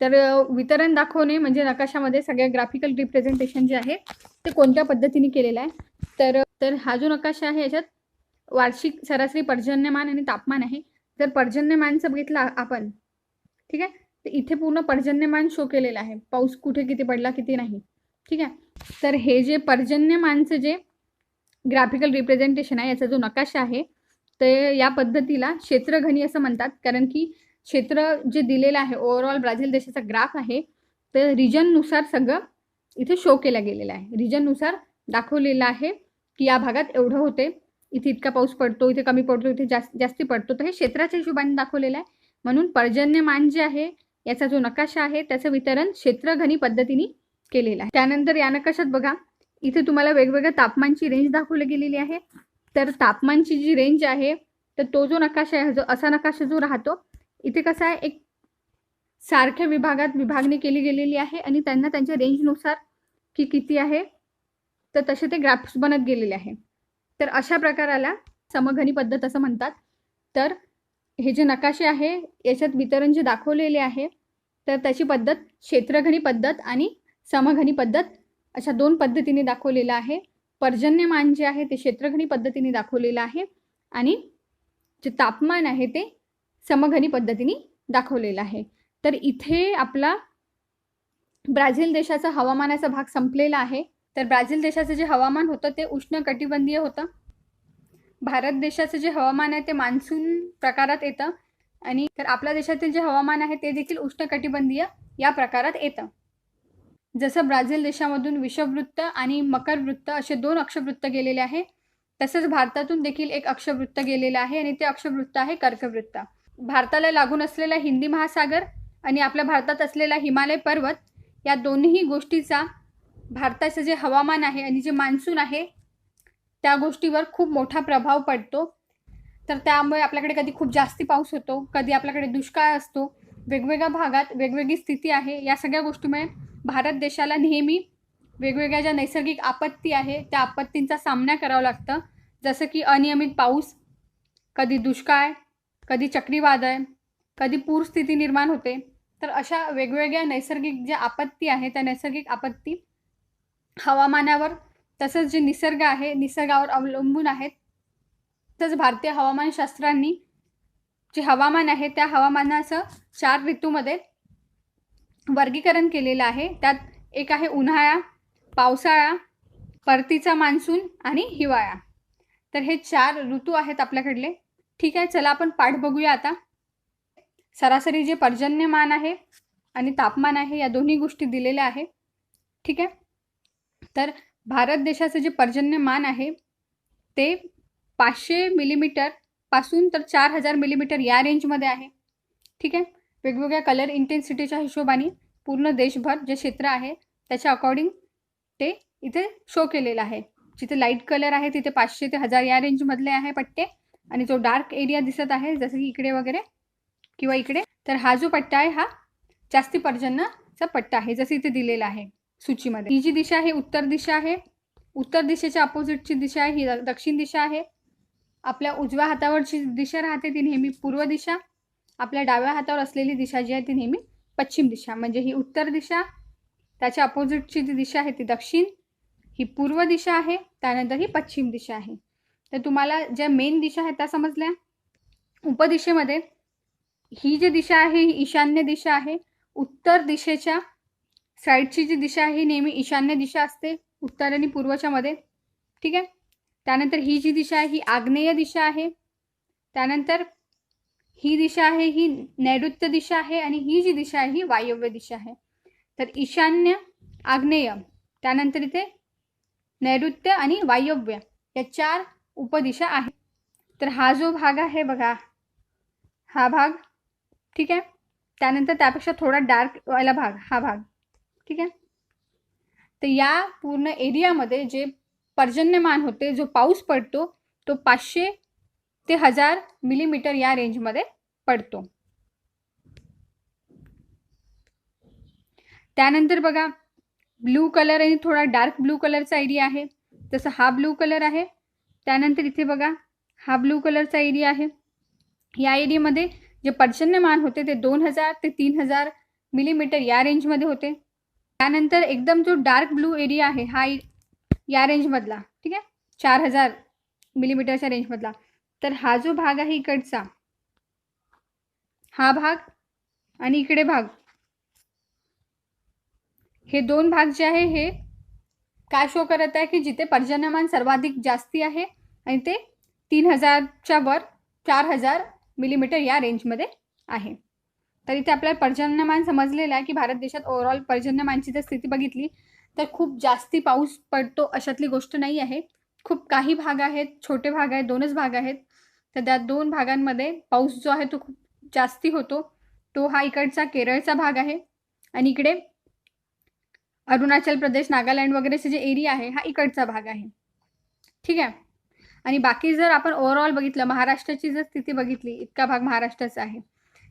तर वितरण दाखवणे म्हणजे नकाशामध्ये सगळ्या ग्राफिकल रिप्रेझेंटेशन जे आहे ते कोणत्या पद्धतीने केलेलं आहे. तर हा जो नकाशा आहे याच्यात वार्षिक सरासरी पर्जन्यमान आणि तापमान आहे. जर पर्जन्यमानचं बघितलं आपण, ठीक आहे, तर इथे पूर्ण पर्जन्यमान शो केलेलं आहे, पाऊस कुठे किती पडला किती नाही. ठीक आहे. तर हे जे पर्जन्यमानचं जे ग्राफिकल रिप्रेझेंटेशन आहे, याचा जो नकाशा आहे, ते या पद्धतीला क्षेत्रघनी असं म्हणतात. कारण की क्षेत्र जे दिलेलं आहे ओव्हरऑल ब्राझील देशाचा ग्राफ आहे, तर रिजननुसार सगळं इथे शो केलं गेलेलं आहे. रिजननुसार दाखवलेलं आहे की या भागात एवढं होते, इथे इतका पाऊस पडतो, इथे कमी पडतो, इथे जास्ती पडतो. तर हे क्षेत्राच्या हिशोबाने दाखवलेलं आहे. म्हणून पर्जन्यमान जे आहे याचा जो नकाशा आहे त्याचं वितरण क्षेत्रघनी पद्धतीने केलेलं आहे. त्यानंतर या नकाशात बघा, इथे तुम्हाला वेगवेगळ्या तापमानची रेंज दाखवली गेलेली आहे. तर तापमानची जी रेंज आहे, तर तो जो नकाशा आहे, जो असा नकाशा जो राहतो, इथे कसा आहे, एक सारख्या विभागात विभागणी केली गेलेली आहे आणि त्यांना त्यांच्या रेंजनुसार की किती आहे तर तसे ते ग्राफ्स बनत गेलेले आहे. तर अशा प्रकाराला समघनी पद्धत असं म्हणतात. तर हे जे नकाशे आहे याच्यात वितरण जे दाखवलेले आहे, तर त्याची पद्धत क्षेत्रघनी पद्धत आणि समघनी पद्धत अशा 2 पद्धतीने दाखवलेलं आहे. पर्जन्यमान जे आहे ते क्षेत्रघनी पद्धतीने दाखवलेलं आहे आणि जे तापमान आहे ते समघनी पद्धतीने दाखवलेलं आहे. तर इथे आपला ब्राझील देशाचा हवामानाचा भाग संपलेला आहे. तर ब्राझील देशाचं जे हवामान होतं ते उष्णकटिबंधीय होतं. भारत देशाचं जे हवामान आहे ते मान्सून प्रकारात येतं आणि तर आपल्या देशातील जे हवामान आहे ते देखील उष्णकटिबंधीय या प्रकारात येतं. जसं ब्राझील देशामधून विषुववृत्त आणि मकरवृत्त असे 2 अक्षवृत्त गेलेले आहे, तसंच भारतातून देखील एक अक्षवृत्त गेलेलं आहे आणि ते अक्षवृत्त आहे कर्कवृत्त. भारताला लागून असलेला हिंदी महासागर आणि आपल्या भारतात असलेला हिमालय पर्वत या दोन्ही गोष्टीचा भारताचं जे हवामान आहे आणि जे मान्सून आहे त्या गोष्टीवर खूप मोठा प्रभाव पडतो. तर त्यामुळे आपल्याकडे कधी खूप जास्ती पाऊस होतो, कधी आपल्याकडे दुष्काळ असतो. वेगवेगळ्या भागात वेगवेगळी स्थिती आहे. या सगळ्या गोष्टीमुळे भारत देशाला नेहमी वेगवेगळ्या ज्या नैसर्गिक आपत्ती आहे त्या आपत्तींचा सामना करावा लागतं. जसं की अनियमित पाऊस, कधी दुष्काळ, कधी चक्रीवादळ, कधी पूरस्थिती निर्माण होते. तर अशा वेगवेगळ्या नैसर्गिक ज्या आपत्ती आहे त्या नैसर्गिक आपत्ती हवामानावर तसंच जे निसर्ग आहे निसर्गावर अवलंबून आहेत. तसंच भारतीय हवामानशास्त्रांनी जे हवामान आहे त्या हवामानाचं 4 ऋतूमध्ये वर्गीकरण केलेलं आहे. त्यात एक आहे उन्हाळा, पावसाळा, परतीचा मान्सून आणि हिवाळा. तर हे 4 ऋतू आहेत आपल्याकडले. ठीक आहे, चला आपण पाठ बघूया आता. सरासरी जे पर्जन्यमान आहे आणि तापमान आहे या दोन्ही गोष्टी दिलेल्या आहे. ठीक आहे. तर भारत देशाचं जे पर्जन्यमान आहे ते 500 मिलीमीटर पासून तर 4000 मिलीमीटर या रेंजमध्ये आहे. ठीक आहे. वेगवेगळ्या कलर इंटेन्सिटीच्या हिशोबाने पूर्ण देशभर जे क्षेत्र आहे त्याच्या अकॉर्डिंग ते इथे शो केलेलं आहे. जिथे लाईट कलर आहे तिथे 500 ते 1000 या रेंजमधले आहे पट्टे आणि जो डार्क एरिया दिसत आहे जसं की इकडे वगैरे किंवा इकडे, तर हा जो पट्टा आहे हा जास्ती पर्जन्याचा पट्टा आहे जसं इथे दिलेला आहे सूचीमध्ये. ही जी दिशा आहे उत्तर दिशा आहे. उत्तर दिशेच्या अपोजिटची दिशा आहे ही दक्षिण दिशा आहे. आपल्या उजव्या हातावरची दिशा राहते ती नेहमी पूर्व दिशा. आपल्या डाव्या हातावर असलेली दिशा जी आहे ती नेहमी पश्चिम दिशा. म्हणजे ही उत्तर दिशा, त्याच्या अपोजिटची जी दिशा आहे ती दक्षिण, ही पूर्व दिशा आहे, त्यानंतर ही पश्चिम दिशा आहे. तर तुम्हाला ज्या मेन दिशा आहेत त्या समजल्या. उपदिशेमध्ये ही जी दिशा आहे ही ईशान्य दिशा आहे. उत्तर दिशेच्या साईडची जी दिशा आहे ही नेहमी ईशान्य दिशा असते उत्तर आणि पूर्वच्या मध्ये. ठीक आहे. त्यानंतर ही जी दिशा आहे ही आग्नेय दिशा आहे. त्यानंतर ही दिशा आहे ही नैऋत्य दिशा आहे आणि ही जी दिशा आहे ही वायव्य दिशा आहे. तर ईशान्य, आग्नेय, त्यानंतर इथे नैऋत्य आणि वायव्य या 4 उपदिशा आहेत. तर हा जो भाग आहे बघा, हा भाग. ठीक आहे. त्यानंतर त्यापेक्षा थोडा डार्क वाला भाग, हा भाग. ठीक आहे. तर या पूर्ण एरियामध्ये जे पर्जन्यमान होते, जो पाऊस पडतो तो 500 ते 1000 मिलीमीटर या रेंजमध्ये पडतो. त्यानंतर बघा ब्लू कलर आणि थोडा डार्क ब्लू कलरचा एरिया आहे. जसं हा ब्लू कलर आहे. त्यानंतर इथे बघा हा ब्लू कलरचा एरिया आहे. या एरियामध्ये जे पर्जन्यमान होते ते 2000 ते 3000 मिलीमीटर या रेंजमध्ये होते. त्यानंतर एकदम जो डार्क ब्लू एरिया आहे हा या रेंजमधला, ठीक आहे, 4000 मिलीमीटरच्या रेंजमधला. तर हा जो भाग आहे इकडचा, हा भाग आणि इकडे भाग, हे 2 भाग जे आहे हे काय शो करत आहे की जिथे पर्जन्यमान सर्वाधिक जास्ती आहे आणि ते 3000च्या वर 4000 मिलीमीटर या रेंजमध्ये आहे. तर इथे आपल्याला पर्जन्यमान समजलेलं आहे की भारत देशात ओव्हरऑल पर्जन्यमानची जर स्थिती बघितली तर खूप जास्ती पाऊस पडतो अशातली गोष्ट नाही आहे. खूप काही भाग आहेत, छोटे भाग आहेत, 2च भाग आहेत. तर त्या 2 भागांमध्ये पाऊस जो आहे तो खूप जास्ती होतो. तो हा इकडचा केरळचा भाग आहे आणि इकडे अरुणाचल प्रदेश, नागालँड वगैरेचे जे एरिया आहे हा इकडचा भाग आहे. ठीक आहे. आणि बाकी जर आपण ओव्हरऑल बघितलं, महाराष्ट्राची जर स्थिती बघितली, इतका भाग महाराष्ट्राचा आहे,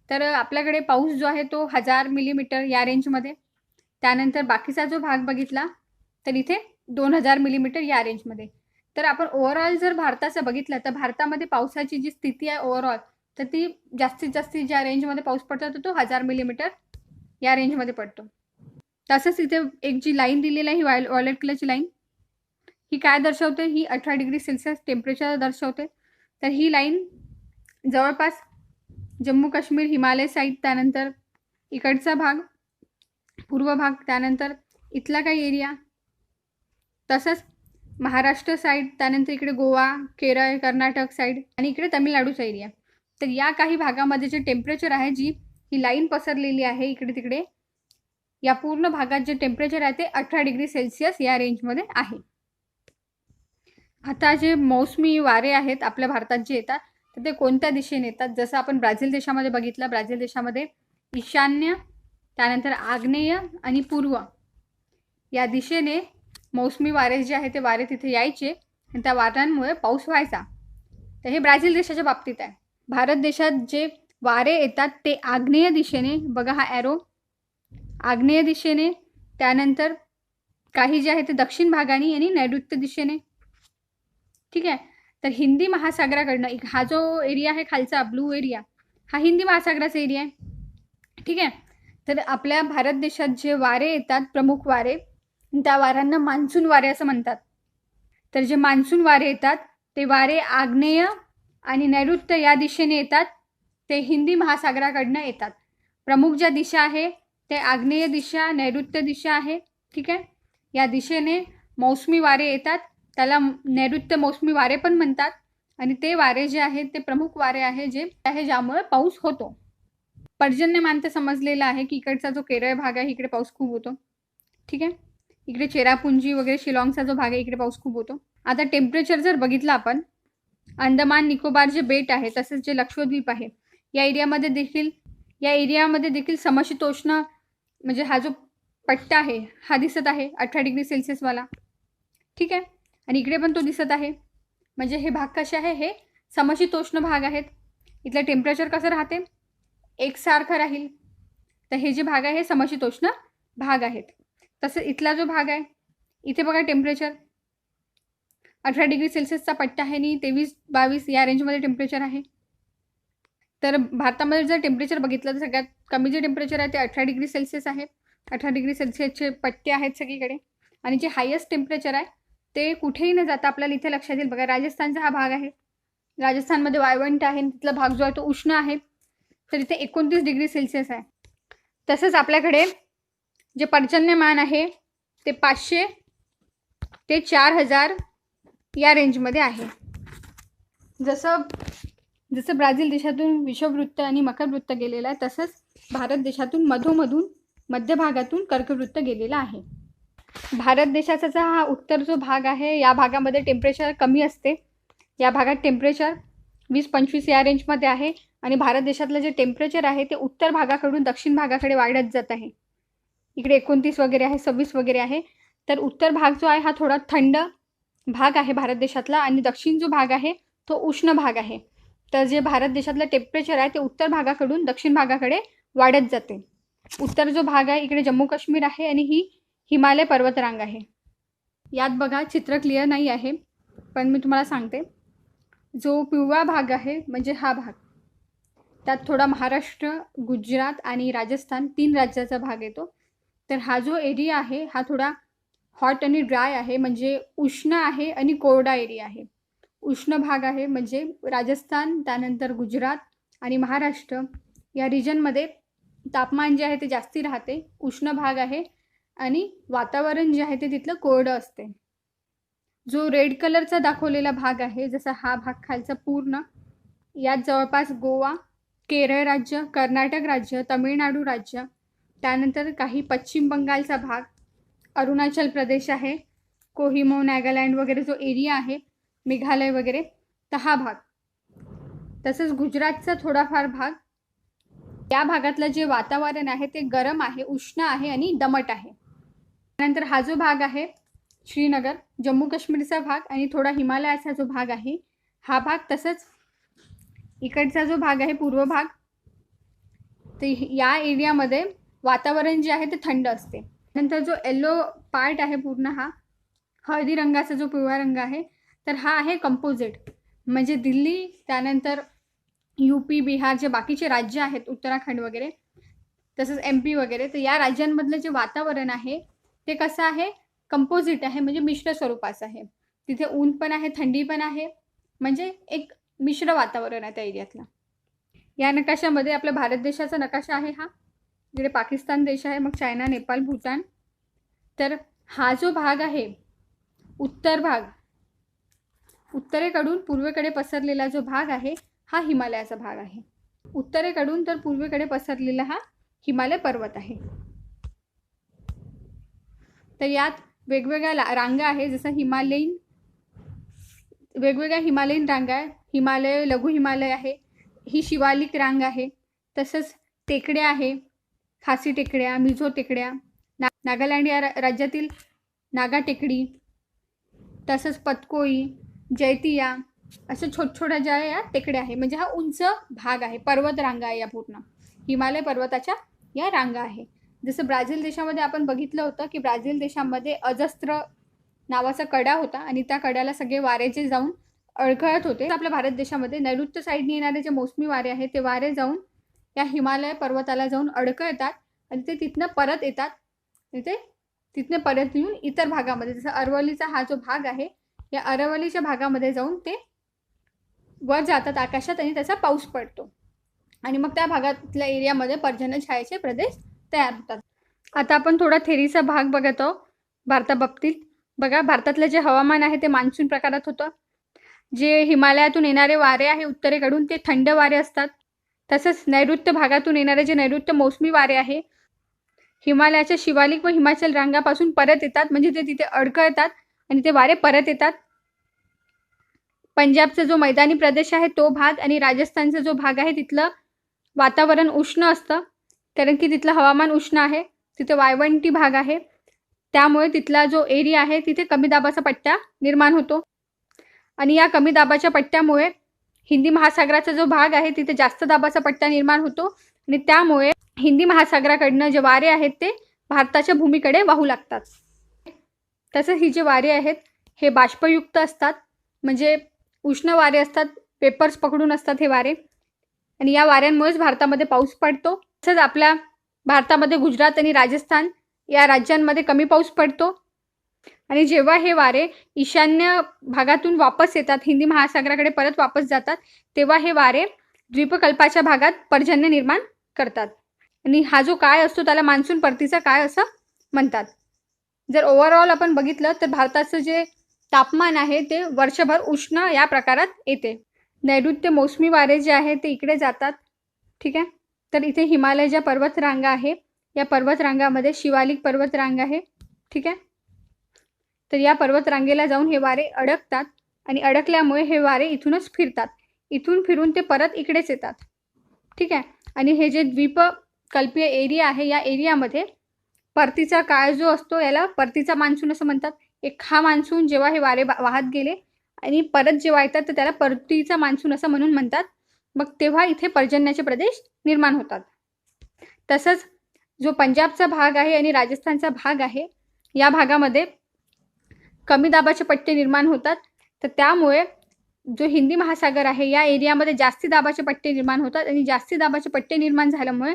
तर आपल्याकडे पाऊस जो आहे तो 1000 मिलीमीटर या रेंजमध्ये. त्यानंतर बाकीचा जो भाग बघितला तर इथे 2000 मिलीमीटर या रेंजमध्ये. तर आपण ओव्हरऑल जर भारताचं बघितलं तर भारतामध्ये पावसाची जी स्थिती आहे ओव्हरऑल, तर ती जास्तीत जास्त ज्या रेंजमध्ये पाऊस पडतो तर तो 1000 मिलीमीटर या रेंजमध्ये पडतो. तसंच इथे एक जी लाईन दिलेली आहे ही व्हायोलेट कलरची लाईन, ही काय दर्शवते? ही 18 डिग्री सेल्सिअस टेम्परेचर दर्शवते. तर ही लाईन जवळपास जम्मू काश्मीर, हिमालय साईड, त्यानंतर इकडचा भाग, पूर्व भाग, त्यानंतर इथला काही एरिया, तसंच महाराष्ट्र साईड, त्यानंतर इकडे गोवा, केरळ, कर्नाटक साईड आणि इकडे तामिळनाडूचा एरिया. तर या काही भागामध्ये जे टेम्परेचर आहे, जी ही लाईन पसरलेली आहे इकडे तिकडे, या पूर्ण भागात जे टेम्परेचर आहे ते 18 डिग्री सेल्सिअस या रेंजमध्ये आहे. आता जे मौसमी वारे आहेत आपल्या भारतात जे येतात तर ते कोणत्या दिशेने येतात? जसं आपण ब्राझील देशामध्ये बघितलं, ब्राझील देशामध्ये ईशान्य, त्यानंतर आग्नेय आणि पूर्व या दिशेने मौसमी वारे जे आहे ते वारे तिथे यायचे आणि त्या वाऱ्यांमुळे पाऊस व्हायचा. तर हे ब्राझील देशाच्या बाबतीत आहे. भारत देशात जे वारे येतात ते आग्नेय दिशेने, बघा हा ॲरो, आग्नेय दिशेने, त्यानंतर काही जे आहे ते दक्षिण भागाने आणि नैऋत्य दिशेने. ठीक आहे. तर हिंदी महासागराकडनं हा जो एरिया आहे खालचा ब्लू एरिया, हा हिंदी महासागराचा एरिया आहे. ठीक आहे. तर आपल्या भारत देशात जे वारे येतात, प्रमुख वारे, त्या वाऱ्यांना मान्सून वारे असं म्हणतात. तर जे मान्सून वारे येतात ते वारे आग्नेय आणि नैऋत्य या दिशेने येतात, ते हिंदी महासागराकडनं येतात. प्रमुख ज्या दिशा आहे ते आग्नेय दिशा, नैऋत्य दिशा आहे. ठीक आहे. या दिशेने मौसमी वारे येतात, त्याला नैऋत्य मौसमी वारे पण म्हणतात. आणि ते वारे जे आहेत ते प्रमुख वारे आहे जे आहे ज्यामुळे पाऊस होतो. पर्जन्यमान तर समजलेलं आहे की इकडचा जो केरळ भाग आहे इकडे पाऊस खूप होतो. ठीक आहे. इकडे चेरापुंजी वगैरे शिलाँगचा जो भाग आहे इकडे पाऊस खूप होतो. आता टेम्परेचर जर बघितलं आपण, अंदमान निकोबार जे बेट आहे तसेच जे लक्षद्वीप आहे या एरियामध्ये देखील समशीतोष्ण म्हणजे हा जो पट्टा आहे हा दिसत आहे 18 डिग्री सेल्सिअसवाला. ठीक आहे. आणि इकडे पण तो दिसत आहे. म्हणजे हे भाग कसे आहे? हे समशीतोष्ण भाग आहेत. इथलं टेम्परेचर कसं राहते? एकसारखं राहील. तर हे जे भाग आहे हे समशीतोष्ण भाग आहेत. तसं इथला जो भाग आहे इथे बघा टेम्परेचर 18 डिग्री सेल्सिअसचा पट्टा आहे आणि 23-22 या रेंजमध्ये टेम्परेचर आहे. तर भारतामध्ये जर टेम्परेचर बघितलं तर सगळ्यात कमी जे टेम्परेचर आहे ते 18 डिग्री सेल्सिअस आहे. 18 डिग्री सेल्सिअसचे पट्टे आहेत सगळीकडे. आणि जे हायेस्ट टेम्परेचर आहे ते कुठेही न जाता आपल्याला इथे लक्षात येईल. बघा राजस्थानचा हा भाग आहे, राजस्थानमध्ये वाळवंट आहे, तिथला भाग जो आहे तो उष्ण आहे. तर इथे 29 डिग्री सेल्सिअस आहे. तसंच आपल्याकडे जे पर्जन्यमान आहे ते 500 ते 4000 या रेंजमध्ये आहे. जसं ब्राझील देशातून विषुववृत्त आणि मकरवृत्त गेलेलं आहे तसंच भारत देशातून मधोमधून मध्य भागातून कर्कवृत्त गेलेला आहे. भारत देशाचा हा उत्तर जो भाग आहे या भागामध्ये टेम्परेचर कमी असते. या भागात टेम्परेचर 20-25 या रेंजमध्ये आहे. आणि भारत देशातलं जे टेम्परेचर आहे ते उत्तर भागाकडून दक्षिण भागाकडे वाढत जात आहे. इकडे 29 वगैरे आहे, 26 वगैरे आहे. तर उत्तर भाग जो आहे हा थोडा थंड भाग आहे भारत देशातला आणि दक्षिण जो भाग आहे तो उष्ण भाग आहे. तर जे भारत देशातलं टेम्परेचर आहे ते उत्तर भागाकडून दक्षिण भागाकडे वाढत जाते. उत्तर जो भाग आहे इकडे जम्मू काश्मीर आहे आणि ही हिमालय पर्वतरांग आहे. यात बघा चित्र क्लिअर नाही आहे पण मी तुम्हाला सांगते. जो पिवळा भाग आहे म्हणजे हा भाग, त्यात थोडा महाराष्ट्र, गुजरात आणि राजस्थान 3 राज्याचा भाग येतो. तर हा जो एरिया आहे हा थोडा हॉट आणि ड्राय आहे, म्हणजे उष्ण आहे आणि कोरडा एरिया आहे. उष्ण भाग आहे म्हणजे राजस्थान, त्यानंतर गुजरात आणि महाराष्ट्र या रिजनमध्ये तापमान जे आहे ते जास्ती राहते, उष्ण भाग आहे आणि वातावरण जे आहे ते तिथलं कोरडं असते. जो रेड कलरचा दाखवलेला भाग आहे, जसा हा भाग खालचा पूर्ण, यात जवळपास गोवा, केरळ राज्य, कर्नाटक राज्य, तमिळनाडू राज्य, त्यानंतर काही पश्चिम बंगालचा भाग, अरुणाचल प्रदेश आहे, कोहिमा, नागालँड वगैरे जो एरिया आहे, मेघालय वगैरे, तर हा भाग. तसंच गुजरातचा थोडाफार भाग. या भागातलं जे वातावरण आहे ते गरम आहे, उष्ण आहे आणि दमट आहे. त्यानंतर हा जो भाग आहे श्रीनगर, जम्मू काश्मीरचा भाग आणि थोडा हिमालयाचा जो भाग आहे हा भाग. तसंच इकडचा जो भाग आहे पूर्व भाग, तर या एरियामध्ये वातावरण जे आहे ते थंड असते. नंतर जो येलो पार्ट आहे पूर्ण, हा हळदी रंगाचा जो पिवळा रंग आहे, तर हा आहे कंपोजिट. म्हणजे दिल्ली, त्यानंतर UP, बिहार जे बाकीचे राज्य आहेत, उत्तराखंड वगैरे, तसंच MP वगैरे, तर या राज्यांमधलं जे वातावरण आहे ते कसं आहे, कंपोजिट आहे, म्हणजे मिश्र स्वरूपाचं आहे. तिथे ऊन पण आहे, थंडी पण आहे, म्हणजे एक मिश्र वातावरण आहे त्या एरियातलं. या नकाशामध्ये आपल्या भारत देशाचा नकाशा आहे हा. इकडे पाकिस्तान देश आहे, मग चायना, नेपाळ, भूतान. तर हा जो भाग आहे उत्तर भाग, उत्तरेकडून पूर्वेकडे पसरलेला जो भाग आहे हा हिमालयाचा भाग आहे. उत्तरेकडून तर पूर्वेकडे पसरलेला हा हिमालय पर्वत आहे. तर यात वेगवेगळ्या रांगा आहे, जसं वेगवेगळ्या हिमालयीन रांगा आहे. हिमालय, लघु हिमालय आहे, ही शिवालिक रांग आहे. तसंच टेकड्या आहे, खासी टेकड्या, मिझो टेकड्या, नागालँड या राज्यातील नागा टेकडी, तसंच पतकोई, जैतिया, अशा छोट्या ज्या या टेकड्या आहे. म्हणजे हा उंच भाग आहे, पर्वत रांगा आहे या पूर्ण हिमालय पर्वताच्या या रांगा आहे. जसं ब्राझील देशामध्ये आपण बघितलं होतं की ब्राझील देशामध्ये अजस्त्र नावाचा कडा होता आणि त्या कड्याला सगळे वारेचे जाऊन अडखळत होते. आपल्या भारत देशामध्ये नैऋत्य साईडने येणारे जे मोसमी वारे आहेत ते वारे जाऊन या हिमालय पर्वताला जाऊन अडखळतात आणि ते तिथनं परत येतात. तिथनं परत येऊन इतर भागामध्ये, जसं अरवलीचा हा जो भाग आहे, या अरवलीच्या भागामध्ये जाऊन ते वर जातात आकाशात आणि त्याचा पाऊस पडतो आणि मग त्या भागातल्या एरियामध्ये पर्जन्यछायेचे प्रदेश तयार होतात. आता आपण थोडा थेरीचा भाग बघत आहोत भारताबाबतीत. बघा, भारतातलं जे हवामान आहे ते मान्सून प्रकारात होतं. जे हिमालयातून येणारे वारे आहे उत्तरेकडून ते थंड वारे असतात. तसंच नैऋत्य भागातून येणारे जे नैऋत्य मोसमी वारे आहे हिमालयाच्या शिवालिक व हिमाचल रांगापासून परत येतात, म्हणजे ते तिथे अडकळतात आणि ते वारे परत येतात. पंजाबचा जो मैदानी प्रदेश आहे तो भाग आणि राजस्थानचा जो भाग आहे तिथलं वातावरण उष्ण असतं, कारण की तिथलं हवामान उष्ण आहे. तिथे वाळवंटी भाग आहे, त्यामुळे तिथला जो एरिया आहे तिथे कमी दाबाचा पट्टा निर्माण होतो आणि या कमी दाबाच्या पट्ट्यामुळे हिंदी महासागराचा जो भाग आहे तिथे जास्त दाबाचा पट्टा निर्माण होतो आणि त्यामुळे हिंदी महासागराकडनं जे वारे आहेत ते भारताच्या भूमीकडे वाहू लागतात. तसंच ही जे वारे आहेत हे बाष्पयुक्त असतात, म्हणजे उष्ण वारे असतात, पेपर्स पकडून असतात हे वारे आणि या वाऱ्यांमुळेच भारतामध्ये पाऊस पडतो. तसंच आपल्या भारतामध्ये गुजरात आणि राजस्थान या राज्यांमध्ये कमी पाऊस पडतो आणि जेव्हा हे वारे ईशान्य भागातून वापस येतात, हिंदी महासागराकडे परत वापस जातात, तेव्हा हे वारे द्वीपकल्पाच्या भागात पर्जन्य निर्माण करतात आणि हा जो काळ असतो त्याला मान्सून परतीचा काळ असं म्हणतात. जर ओव्हरऑल आपण बघितलं तर भारताचं जे तापमान आहे ते वर्षभर उष्ण या प्रकारात येते. नैऋत्य मोसमी वारे जे आहे ते इकडे जातात, ठीक आहे. तर इथे हिमालय ज्या पर्वतरांगा आहे या पर्वतरांगामध्ये शिवालिक पर्वतरांग आहे, ठीक आहे. तर या पर्वतरांगेला जाऊन हे वारे अडकतात आणि अडकल्यामुळे हे वारे इथूनच फिरतात, इथून फिरून ते परत इकडेच येतात, ठीक आहे. आणि हे जे द्वीपकल्पीय एरिया आहे या एरियामध्ये परतीचा काळ जो असतो याला परतीचा मान्सून असं म्हणतात. एक हा मान्सून जेव्हा हे वारे वाहत गेले आणि परत जेव्हा येतात तर त्याला परतीचा मान्सून असं म्हणून म्हणतात. मग तेव्हा इथे पर्जन्याचे प्रदेश निर्माण होतात. तसंच जो पंजाबचा भाग आहे आणि राजस्थानचा भाग आहे या भागामध्ये कमी दाबाचे पट्टे निर्माण होतात, तर त्यामुळे जो हिंदी महासागर आहे या एरियामध्ये जास्ती दाबाचे पट्टे निर्माण होतात आणि जास्ती दाबाचे पट्टे निर्माण झाल्यामुळे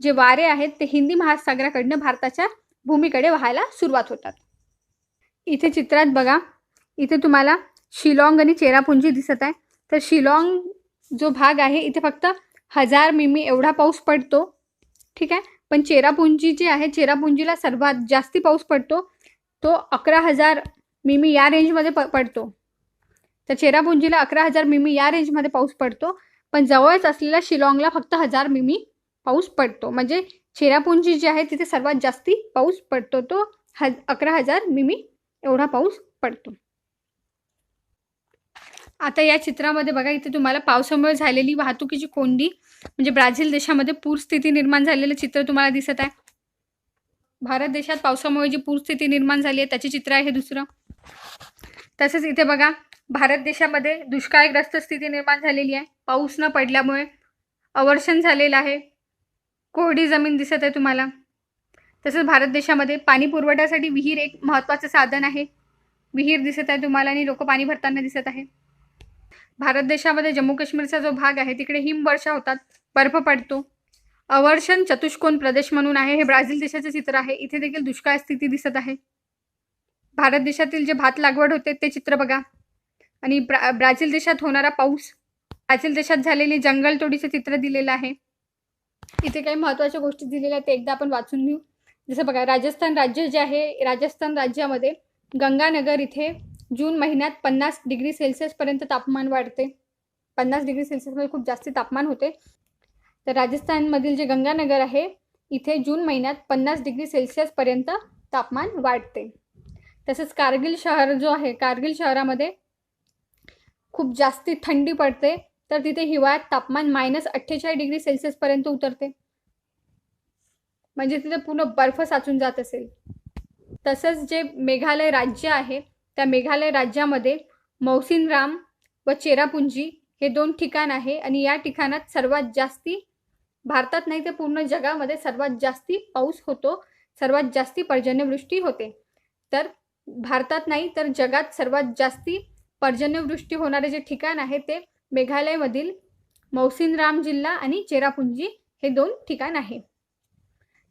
जे वारे आहेत ते हिंदी महासागराकडनं भारताच्या भूमीकडे वाहायला सुरुवात होतात. इथे चित्रात बघा, इथे तुम्हाला शिलाँग आणि चेरापुंजी दिसत आहे. तर शिलाँग जो भाग आहे इथे फक्त 1000 मिमी एवढा पाऊस पडतो ठीक आहे. पण चेरापुंजी जी आहे, चेरापुंजीला सर्वात जास्ती पाऊस पडतो, तो 11,000 मिमी या रेंजमध्ये पडतो. तर चेरापुंजीला 11,000 मिमी या रेंजमध्ये पाऊस पडतो. पण जवळच असलेल्या शिलाँगला फक्त 1,000 मिमी पाऊस पडतो. म्हणजे चेरापुंजी जी आहे तिथे सर्वात जास्ती पाऊस पडतो, तो 11,000 मिमी एवढा पाऊस पडतो. आता या चित्रामध्ये बघा, इथे तुम्हाला पावसामुळे झालेली वाहतुकीची कोंडी म्हणजे ब्राझील देशामध्ये पूरस्थिती निर्माण झालेलं चित्र तुम्हाला दिसत आहे. भारत देशात पावसामुळे जी पूरस्थिती निर्माण झाली आहे त्याचे चित्र आहे हे दुसरं. तसेच इथे बघा, भारत देशामध्ये दुष्काळग्रस्त स्थिती निर्माण झालेली आहे. पाऊस न पडल्यामुळे अवर्षण झालेलं आहे. कोरडी जमीन दिसत आहे तुम्हाला. तसंच भारत देशामध्ये पाणी पुरवठ्यासाठी विहीर एक महत्त्वाचं साधन आहे. विहीर दिसत आहे तुम्हाला आणि लोक पाणी भरताना दिसत आहे. भारत देशामध्ये जम्मू काश्मीरचा जो भाग आहे तिकडे हिमवर्षा होतात, बर्फ पडतो. अवर्षण चतुष्कोन प्रदेश म्हणून आहे. हे ब्राझील देशाचे चित्र आहे. इथे देखील दुष्काळ स्थिती दिसत आहे. भारत देशातील जे भात लागवड होते ते चित्र बघा. आणि ब्राझील देशात होणारा पाऊस, ब्राझील देशात झालेली जंगलतोडीचे चित्र दिलेलं आहे. इथे काही महत्त्वाच्या गोष्टी दिलेल्या आहेत ते एकदा आपण वाचून घेऊ. जसं बघा, राजस्थान राज्य जे आहे, राजस्थान राज्यामध्ये गंगानगर इथे जून महिन्यात 50 डिग्री सेल्सिअसपर्यंत तापमान वाढते. 50 डिग्री सेल्सिअसमध्ये खूप जास्ती तापमान होते. तर राजस्थानमधील जे गंगानगर आहे इथे जून महिन्यात 50 डिग्री सेल्सिअसपर्यंत तापमान वाढते. तसंच कारगिल शहर जो आहे, कारगिल शहरामध्ये खूप जास्ती थंडी पडते. तर तिथे हिवाळ्यात तापमान -48 डिग्री सेल्सिअसपर्यंत उतरते. म्हणजे तिथे पूर्ण बर्फ साचून जात असेल. तसंच जे मेघालय राज्य आहे त्या मेघालय राज्यामध्ये मौसिनराम व चेरापुंजी हे 2 ठिकाण आहे. आणि या ठिकाणात सर्वात जास्ती, भारतात नाही तर पूर्ण जगामध्ये सर्वात जास्ती पाऊस होतो, सर्वात जास्ती पर्जन्यवृष्टी होते. तर भारतात नाही तर जगात सर्वात जास्ती पर्जन्यवृष्टी होणारे जे ठिकाण आहे ते मेघालयमधील मौसिनराम जिल्हा आणि चेरापुंजी हे 2 ठिकाण आहे.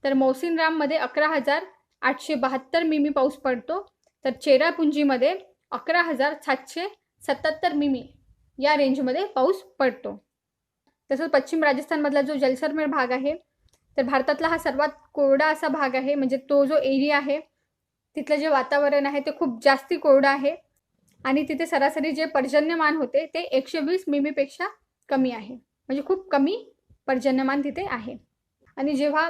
तर मौसिनराममध्ये 11,872 मिमी पाऊस पडतो. तर चेरापुंजीमध्ये 11,777 मिमी या रेंजमध्ये पाऊस पडतो. तसंच पश्चिम राजस्थानमधला जो जैसलमेर भाग आहे तर भारतातला हा सर्वात कोरडा असा भाग आहे. म्हणजे तो जो एरिया आहे तिथलं जे वातावरण आहे ते खूप जास्ती कोरडं आहे. आणि तिथे सरासरी जे पर्जन्यमान होते ते 120 मिमीपेक्षा कमी आहे. म्हणजे खूप कमी पर्जन्यमान तिथे आहे. आणि जेव्हा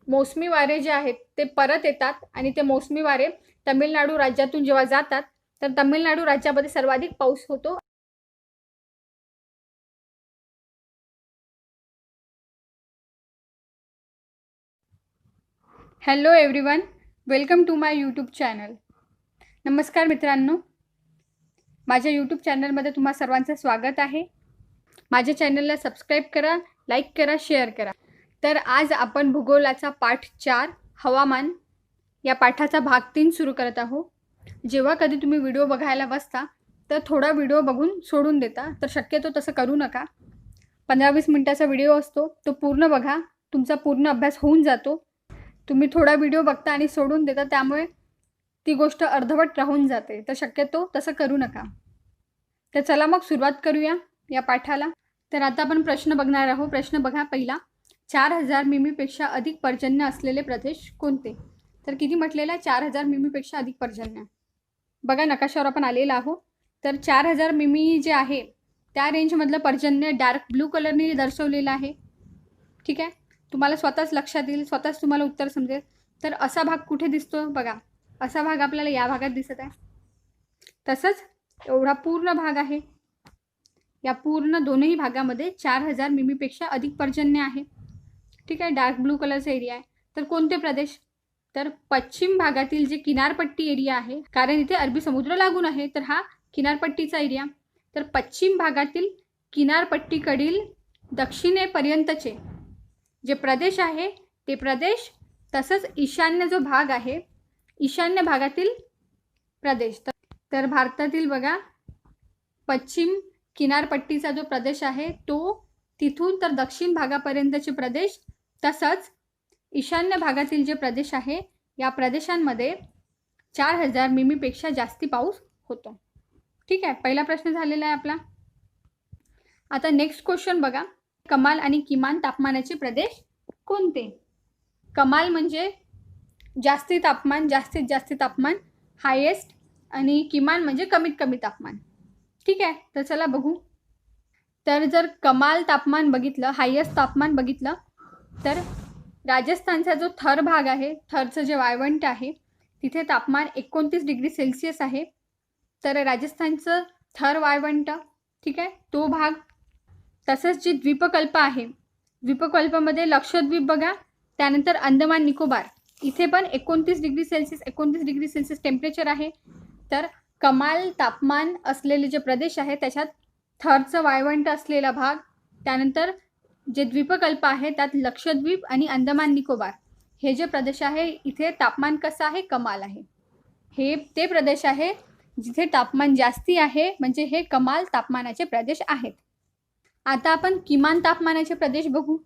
मोसमी वारे जे आहेत ते परत येतात आणि ते मोसमी वारे तमिळनाडू राज्यातून जेव्हा जातात तर तमिळनाडू राज्यामध्ये सर्वाधिक पाऊस होतो. Hello everyone, welcome to my YouTube channel. नमस्कार मित्रांनो, माझ्या यूट्यूब चॅनलमध्ये तुम्हा सर्वांचं स्वागत आहे. माझ्या चॅनलला सबस्क्राईब करा, लाईक करा, शेअर करा. तर आज आपण भूगोलाचा पाठ 4 हवामान या पाठाचा भाग 3 सुरू करत आहोत. जेव्हा कधी तुम्ही व्हिडिओ बघायला बसता तर थोडा व्हिडिओ बघून सोडून देता, तर शक्यतो तसं करू नका. 15-20 मिनिटाचा व्हिडिओ असतो, तो पूर्ण बघा, तुमचा पूर्ण अभ्यास होऊन जातो. तुम्ही थोडा व्हिडिओ बघता आणि सोडून देता, त्यामुळे ती गोष्ट अर्धवट राहून जाते. तर शक्यतो तसं करू नका. तर चला मग सुरुवात करूया या पाठाला. तर आता आपण प्रश्न बघणार आहोत. प्रश्न बघा पहिला, 4,000 मिमीपेक्षा अधिक पर्जन्य असलेले प्रदेश कोणते? तर किती म्हटलेलं आहे? 4,000 मिमीपेक्षा अधिक पर्जन्य. बघा नकाशावर आपण आलेला आहोत. तर 4,000 मिमी जे आहे त्या रेंजमधलं पर्जन्य डार्क ब्लू कलरने दर्शवलेलं आहे. ठीक आहे, तुम्हाला स्वतःच लक्षात येईल, स्वतःच तुम्हाला उत्तर समजेल. तर असा भाग कुठे दिसतो? बघा, असा भाग आपल्याला या भागात दिसत आहे. तसंच एवढा पूर्ण भाग आहे. या पूर्ण दोनही भागामध्ये 4,000 मिमीपेक्षा अधिक पर्जन्य आहे. ठीक आहे, डार्क ब्लू कलरचा एरिया आहे. तर कोणते प्रदेश? तर पश्चिम भागातील जे किनारपट्टी एरिया आहे, कारण इथे अरबी समुद्र लागून आहे, तर हा किनारपट्टीचा एरिया. तर पश्चिम भागातील किनारपट्टीकडील दक्षिणेपर्यंतचे जे प्रदेश आहे ते प्रदेश, तसंच ईशान्य जो भाग आहे, ईशान्य भागातील प्रदेश. तर भारतातील बघा, पश्चिम किनारपट्टीचा जो प्रदेश आहे तो, तिथून तर दक्षिण भागापर्यंतचे प्रदेश, तसंच ईशान्य भागातील जे प्रदेश आहे या प्रदेशांमध्ये 4,000 मिमीपेक्षा जास्ती पाऊस होतो. ठीक आहे, पहिला प्रश्न झालेला आहे आपला. आता नेक्स्ट क्वेश्चन बघा, कमाल आणि किमान तापमानाचे प्रदेश कोणते? कमाल म्हणजे जास्ती तापमान, जास्तीत जास्त तापमान, हायेस्ट, आणि किमान म्हणजे कमीत कमी तापमान. ठीक आहे, तर चला बघू. तर जर कमाल तापमान बघितलं, हायेस्ट तापमान बघितलं, तर राजस्थानचा जो थर भाग आहे, थरचं जे वाळवंट आहे, तिथे तापमान 29 डिग्री सेल्सिअस आहे. तर राजस्थानचं थर वाळवंट, ठीक आहे, तो भाग. तसंच जी द्वीपकल्प आहे, द्वीपकल्पामध्ये लक्षद्वीप बघा, त्यानंतर अंदमान निकोबार, इथे पण 29 डिग्री सेल्सिअस टेम्परेचर आहे. तर कमाल तापमान असलेले जे प्रदेश आहे त्याच्यात थरचं वाळवंट असलेला भाग, त्यानंतर जे द्वीपकल्प आहे त्यात लक्षद्वीप आणि अंदमान निकोबार हे जे प्रदेश आहे, इथे तापमान कसं आहे, कमाल आहे. हे ते प्रदेश आहे जिथे तापमान जास्ती आहे, म्हणजे हे कमाल तापमानाचे प्रदेश आहेत. आता आपण किमान तापमानाचे प्रदेश बघू.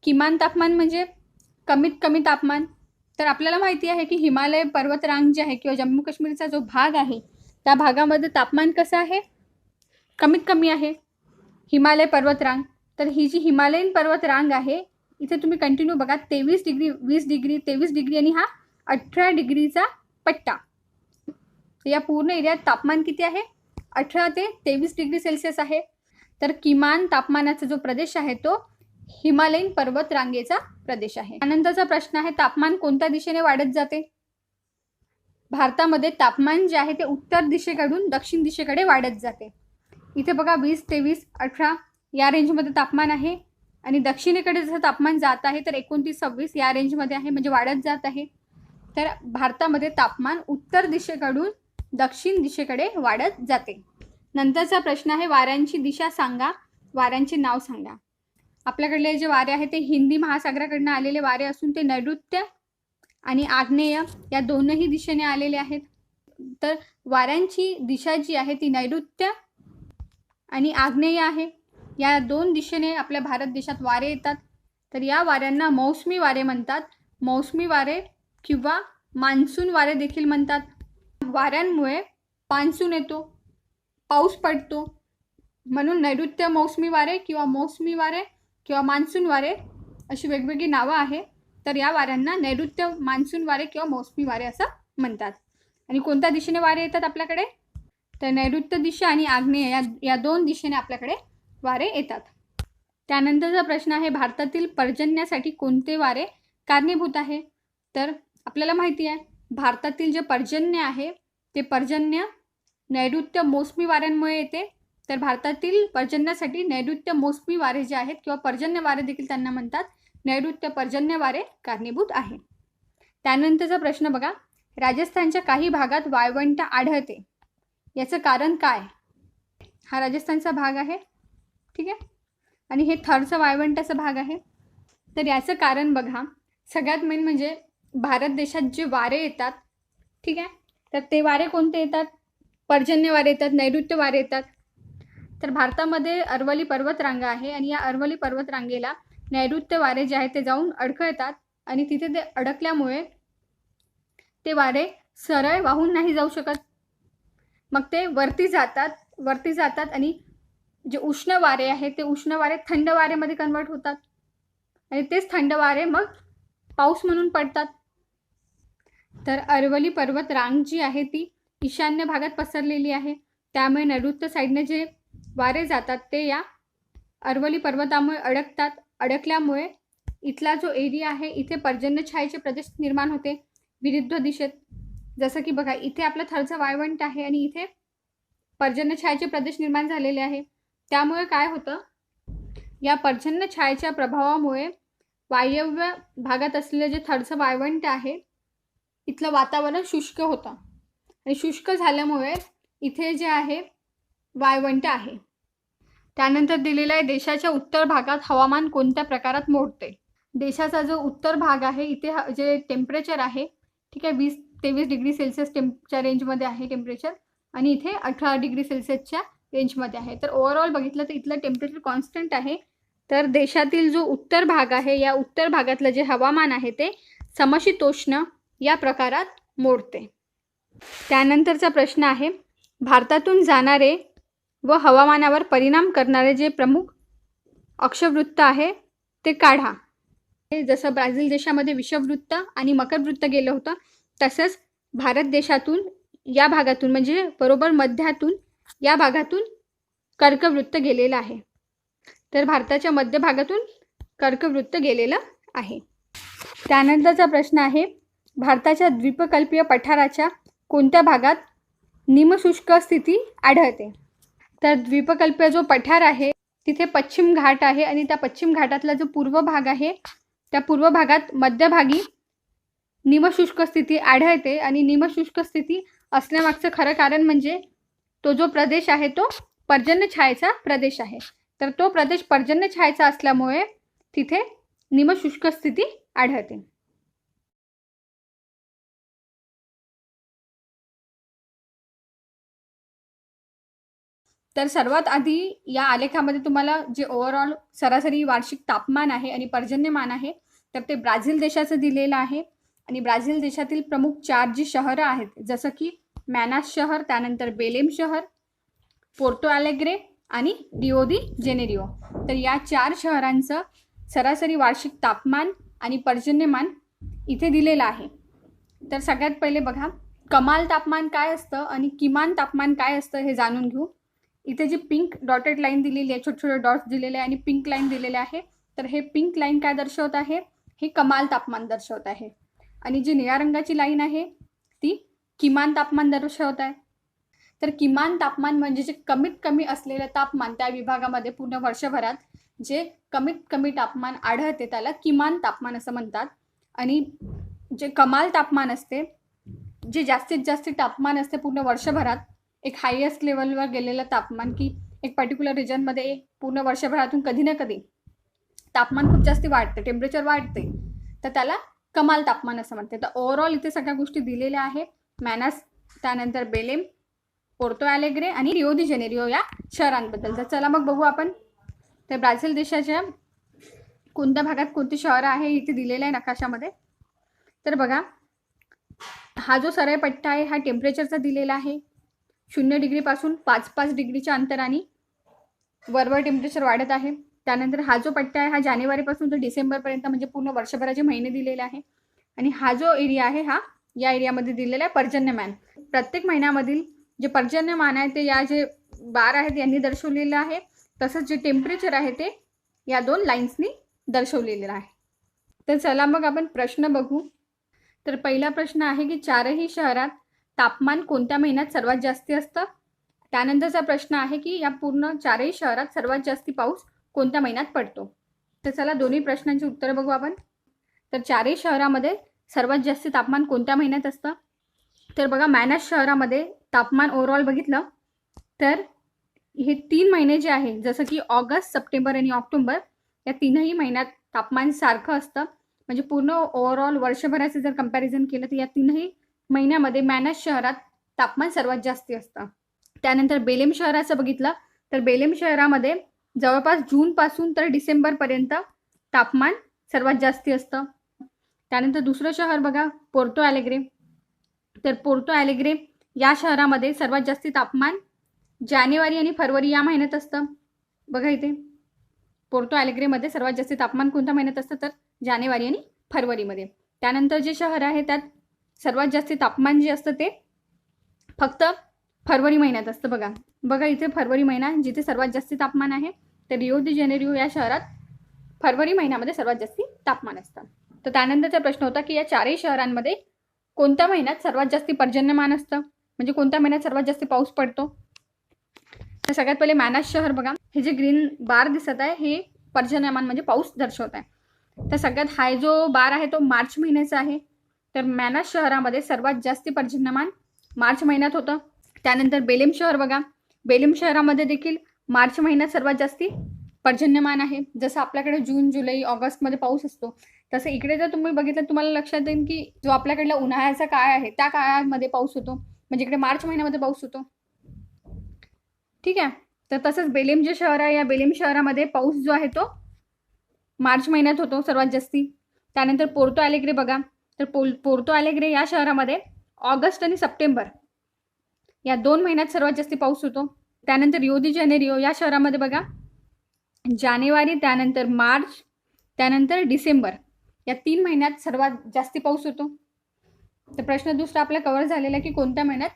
किमान तापमान म्हणजे कमीत कमी तापमान. तर आपल्याला माहिती आहे की हिमालय पर्वतरांग जे आहे किंवा जम्मू काश्मीरचा जो भाग आहे त्या भागामध्ये तापमान कसं आहे, कमीत कमी आहे, हिमालय पर्वतरांग. तर ही जी हिमालयन पर्वतरांग आहे, इथे तुम्ही कंटिन्यू बघा, 23 डिग्री, 20 डिग्री, 23 डिग्री आणि हा 18 डिग्रीचा पट्टा. या पूर्ण एरियात तापमान किती आहे, 18 ते 23 डिग्री सेल्सिअस आहे. तर किमान तापमानाचा जो प्रदेश आहे तो हिमालयन पर्वत रांगेचा प्रदेश आहे. त्यानंतरचा प्रश्न आहे, तापमान कोणत्या दिशेने वाढत जाते. भारतामध्ये तापमान जे आहे ते उत्तर दिशेकडून दक्षिण दिशेकडे वाढत जाते. इथे बघा 20, 23, 18 या रेंजमध्ये तापमान आहे, आणि दक्षिणेकडे जसं तापमान जात आहे तर 29, 26 या रेंजमध्ये आहे, म्हणजे वाढत जात आहे. तर भारतामध्ये तापमान उत्तर दिशेकडून दक्षिण दिशेकडे वाढत जाते. नंतरचा प्रश्न आहे, वाऱ्यांची दिशा सांगा, वाऱ्यांचे नाव सांगा. आपल्याकडले जे वारे आहे ते हिंदी महासागराकडनं आलेले वारे असून ते नैऋत्य आणि आग्नेय या दोनही दिशेने आलेले आहेत. तर वाऱ्यांची दिशा जी आहे ती नैऋत्य आणि आग्नेय आहे. या दोन दिशेने आपल्या भारत देशात वारे येतात. तर या वाऱ्यांना मौसमी वारे म्हणतात. मौसमी वारे किंवा मान्सून वारे देखील म्हणतात. वाऱ्यांमुळे मान्सून येतो, पाऊस पडतो, म्हणून नैऋत्य मौसमी वारे किंवा मौसमी वारे किंवा मान्सून वारे अशी वेगवेगळी नावं आहे. तर या वाऱ्यांना नैऋत्य, मान्सून वारे किंवा मौसमी वारे असं म्हणतात. आणि कोणत्या दिशेने वारे येतात आपल्याकडे, तर नैऋत्य दिशा आणि आग्नेय या दोन दिशेने आपल्याकडे वारे येतात. त्यानंतरचा प्रश्न आहे, भारतातील पर्जन्यासाठी कोणते वारे कारणीभूत आहे. तर आपल्याला माहिती आहे भारतातील जे पर्जन्य आहे ते पर्जन्य नैऋत्य मोसमी वाऱ्यांमुळे येते. तर भारतातील पर्जन्यासाठी नैऋत्य मोसमी वारे जे आहेत किंवा पर्जन्य वारे देखील त्यांना म्हणतात, नैऋत्य पर्जन्य वारे कारणीभूत आहे. त्यानंतरचा प्रश्न बघा, राजस्थानच्या काही भागात वाळवंट आढळते, याचं कारण काय. हा राजस्थानचा भाग आहे, ठीक आहे, आणि हे थरचं वाळवंटाचा भाग आहे. तर याचं कारण बघा, सगळ्यात मेन म्हणजे भारत देशात जे वारे येतात, ठीक आहे, तर ते वारे कोणते येतात, पर्जन्य वारे येतात, नैऋत्य वारे येतात. तर भारतामध्ये अरवली पर्वतरांगा आहे, आणि या अरवली पर्वतरांगेला नैऋत्य वारे जे आहेत ते जाऊन अडखळतात, आणि तिथे ते अडकल्यामुळे ते वारे सरळ वाहून नाही जाऊ शकत. मग ते वरती जातात आणि जे उष्ण वारे आहे ते उष्ण वारे थंड वारेमध्ये कन्वर्ट होतात, आणि तेच थंड वारे मग पाऊस म्हणून पडतात. तर अरवली पर्वत रांग जी आहे ती ईशान्य भागात पसरलेली आहे, त्यामुळे नैऋत्य साईडने जे वारे जातात ते या अरवली पर्वतामुळे अडकतात. अडकल्यामुळे इथला जो एरिया आहे इथे पर्जन्य छायेचे प्रदेश निर्माण होते विरुद्ध दिशेत. जसं की बघा, इथे आपलं थरचं वाळवंट आहे आणि इथे पर्जन्य छायेचे प्रदेश निर्माण झालेले आहे. त्यामुळे काय होतं, या पर्जन्य छायेच्या प्रभावामुळे वायव्य भागात असलेले जे थरचं वाळवंट आहे इथलं वातावरण शुष्क होतं, आणि शुष्क झाल्यामुळे इथे जे आहे वाळवंट आहे. त्यानंतर दिलेलं आहे, देशाच्या उत्तर भागात हवामान कोणत्या प्रकारात मोडते. देशाचा जो उत्तर भाग आहे इथे जे टेम्परेचर आहे, ठीक आहे, 20-23 डिग्री सेल्सिअस च्या रेंजमध्ये आहे टेम्परेचर, आणि इथे 18 डिग्री सेल्सिअसच्या रेंजमध्ये आहे. तर ओव्हरऑल बघितलं तर इथलं टेम्परेचर कॉन्स्टंट आहे. तर देशातील जो उत्तर भाग आहे या उत्तर भागातलं जे हवामान आहे ते समशीतोष्ण या प्रकारात मोडते. त्यानंतरचा प्रश्न आहे, भारतातून जाणारे व हवामानावर परिणाम करणारे जे प्रमुख अक्षवृत्त आहे ते काढा. जसं ब्राझील देशामध्ये विषुववृत्त आणि मकरवृत्त गेलं होतं, तसंच भारत देशातून या भागातून म्हणजे बरोबर मध्यातून या भागातून कर्कवृत्त गेलेलं आहे. तर भारताच्या मध्य भागातून कर्कवृत्त गेलेलं आहे. त्यानंतरचा प्रश्न आहे, भारताच्या द्वीपकल्पीय पठाराच्या कोणत्या भागात निमशुष्क स्थिती आढळते? तर द्वीपकल्पीय जो पठार आहे तिथे पश्चिम घाट आहे आणि त्या पश्चिम घाटातला जो पूर्व भाग आहे त्या पूर्व भागात मध्यभागी निमशुष्क स्थिती आढळते. आणि निमशुष्क स्थिती असण्यामागचं खरं कारण म्हणजे तो जो प्रदेश आहे तो पर्जन्यछायेचा प्रदेश आहे. तर तो प्रदेश पर्जन्यछायेचा असल्यामुळे तिथे निमशुष्क स्थिती आढळते. तर सर्वात आधी या आलेखामध्ये तुम्हाला जे ओव्हरऑल सरासरी वार्षिक तापमान आहे आणि पर्जन्यमान आहे तर ते ब्राझील देशाचं दिलेलं आहे. आणि ब्राझील देशातील प्रमुख 4 जी शहरं आहेत जसं की मॅनास शहर, त्यानंतर बेलेम शहर, पोर्टो अलेग्रे आणि रिओ दी जेनेरिओ. तर या 4 शहरांचं सरासरी वार्षिक तापमान आणि पर्जन्यमान इथे दिलेलं आहे. तर सगळ्यात पहिले बघा, कमाल तापमान काय असतं आणि किमान तापमान काय असतं हे जाणून घेऊ. इथे जी पिंक डॉटेड लाईन दिलेली आहे, छोटे छोटे डॉट्स दिलेले आहे आणि पिंक लाईन दिलेले आहे. तर हे पिंक लाईन काय दर्शवत आहे? हे कमाल तापमान दर्शवत आहे. आणि जी निळ्या रंगाची लाईन आहे ती किमान तापमान दर्शवत आहे. तर किमान तापमान म्हणजे जे कमीत कमी असलेलं तापमान त्या विभागामध्ये पूर्ण वर्षभरात जे कमीत कमी तापमान आढळते त्याला किमान तापमान असं म्हणतात. आणि जे कमाल तापमान असते, जे जास्तीत जास्त तापमान असते पूर्ण वर्षभरात, एक हायेस्ट लेवलवर गेलेलं तापमान की एक पर्टिक्युलर रिजनमध्ये पूर्ण वर्षभरातून कधी ना कधी तापमान खूप जास्त वाढते, टेम्परेचर वाढते, तर त्याला कमाल तापमान असं म्हणते. तर ओव्हरऑल इथे सगळ्या गोष्टी दिलेल्या आहे. मॅनास, त्यानंतर बेलेम, पोर्टो अलेग्रे आणि रिओ दी जेनेरिओ या शहरांबद्दल. तर चला मग बघू आपण. तर ब्राझील देशाच्या कोणत्या भागात कोणती शहरं आहे इथे दिलेलं आहे नकाशामध्ये. तर बघा, हा जो सरळ पट्टा आहे हा टेम्परेचरचा दिलेला आहे. 0 डिग्रीपासून 5-5 डिग्रीच्या अंतराने वरवर टेम्परेचर वाढत आहे. त्यानंतर हा जो पट्टा आहे हा जानेवारीपासून तर डिसेंबरपर्यंत म्हणजे पूर्ण वर्षभराचे महिने दिलेले आहे. आणि हा जो एरिया आहे हा या एरियामध्ये दिलेला आहे पर्जन्यमान. प्रत्येक महिन्यामधील जे पर्जन्यमान आहे ते या जे बार आहेत यांनी दर्शवलेलं आहे. तसंच जे टेम्परेचर आहे ते या 2 लाईन्सनी दर्शवलेलं आहे. तर चला मग आपण प्रश्न बघू. तर पहिला प्रश्न आहे की 4ही शहरात तापमान कोणत्या महिन्यात सर्वात जास्ती असतं? त्यानंतरचा प्रश्न आहे की या पूर्ण 4ही शहरात सर्वात जास्ती पाऊस कोणत्या महिन्यात पडतो? तर चला दोन्ही प्रश्नांची उत्तरं बघू आपण. तर 4ही शहरामध्ये सर्वात जास्त तापमान कोणत्या महिन्यात असतं? तर बघा, मॅनास शहरामध्ये तापमान ओव्हरऑल बघितलं तर हे 3 महिने जे आहे जसं की ऑगस्ट, सप्टेंबर आणि ऑक्टोबर या 3ही महिन्यात तापमान सारखं असतं. म्हणजे पूर्ण ओव्हरऑल वर्षभराचं जर कंपॅरिझन केलं तर या 3ही महिन्यामध्ये मॅनास शहरात तापमान सर्वात जास्ती असतं. त्यानंतर बेलेम शहराचं बघितलं तर बेलेम शहरामध्ये जवळपास जूनपासून तर डिसेंबरपर्यंत तापमान सर्वात जास्ती असतं. त्यानंतर दुसरं शहर बघा, पोर्टो अलेग्रे. तर पोर्टो अलेग्रे या शहरामध्ये सर्वात जास्ती तापमान जानेवारी आणि फरवरी या महिन्यात असतं. बघा इथे पोर्टो अलेग्रेमध्ये सर्वात जास्त तापमान कोणत्या महिन्यात असतं? तर जानेवारी आणि फरवरीमध्ये. त्यानंतर जे शहर आहे त्यात सर्वात जास्त तापमान जे असतं ते फक्त फरवरी महिन्यात असतं. बघा इथे फरवरी महिना जिथे सर्वात जास्त तापमान आहे. तर रिओ दी जेनेरिओ या शहरात फरवरी महिन्यामध्ये सर्वात जास्त तापमान असतं. तर त्यानंतरचा प्रश्न होता की या 4ही शहरांमध्ये कोणत्या महिन्यात सर्वात जास्त पर्जन्यमान असतं, म्हणजे कोणत्या महिन्यात सर्वात जास्त पाऊस पडतो? तर सगळ्यात पहिले मॅनास शहर बघा, हे जे ग्रीन बार दिसत आहे हे पर्जन्यमान म्हणजे पाऊस दर्शवत आहे. तर सगळ्यात हाय जो बार आहे तो मार्च महिन्याचा आहे. तर मॅनास शहरामध्ये सर्वात जास्त पर्जन्यमान मार्च महिन्यात होतं. त्यानंतर बेलेम शहर बघा, बेलेम शहरामध्ये देखील मार्च महिन्यात सर्वात जास्ती पर्जन्यमान आहे. जसं आपल्याकडे जून, जुलै, ऑगस्टमध्ये पाऊस असतो तसं इकडे जर तुम्ही बघितलं तुम्हाला लक्षात येईल की जो आपल्याकडला उन्हाळ्याचा काळ आहे त्या काळामध्ये पाऊस होतो, म्हणजे इकडे मार्च महिन्यामध्ये पाऊस होतो. ठीक आहे. तर तसंच बेलेम जे शहर आहे या बेलेम शहरामध्ये पाऊस जो आहे तो मार्च महिन्यात होतो सर्वात जास्ती. त्यानंतर पोर्टो अलेग्रे बघा, तर पोर्टो अलेग्रे या शहरामध्ये ऑगस्ट आणि सप्टेंबर या 2 महिन्यात सर्वात जास्त पाऊस होतो. त्यानंतर रिओ दी जेनेरिओ या शहरामध्ये बघा जानेवारी, त्यानंतर मार्च, त्यानंतर डिसेंबर या 3 महिन्यात सर्वात जास्ती पाऊस होतो? तर प्रश्न दुसरा आपला कव्हर झालेला की कोणत्या महिन्यात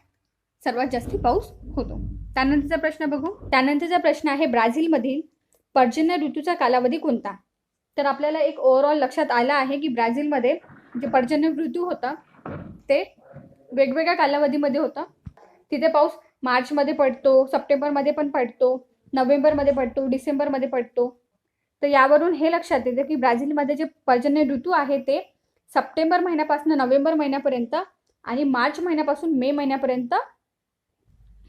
सर्वात जास्ती पाऊस होतो. त्यानंतरचा प्रश्न बघू. त्यानंतरचा प्रश्न आहे ब्राझीलमधील पर्जन्य ऋतूचा कालावधी कोणता? तर आपल्याला एक ओव्हरऑल लक्षात आलं आहे की ब्राझीलमध्ये जे पर्जन्य ऋतू होता ते वेगवेगळ्या कालावधीमध्ये होतं. तिथे पाऊस मार्चमध्ये पडतो, सप्टेंबरमध्ये पण पडतो, नोव्हेंबरमध्ये पडतो, डिसेंबरमध्ये पडतो. तर यावरून हे लक्षात येतं की ब्राझीलमध्ये जे पर्जन्य ऋतू आहे ते सप्टेंबर महिन्यापासून नोव्हेंबर महिन्यापर्यंत आणि मार्च महिन्यापासून मे महिन्यापर्यंत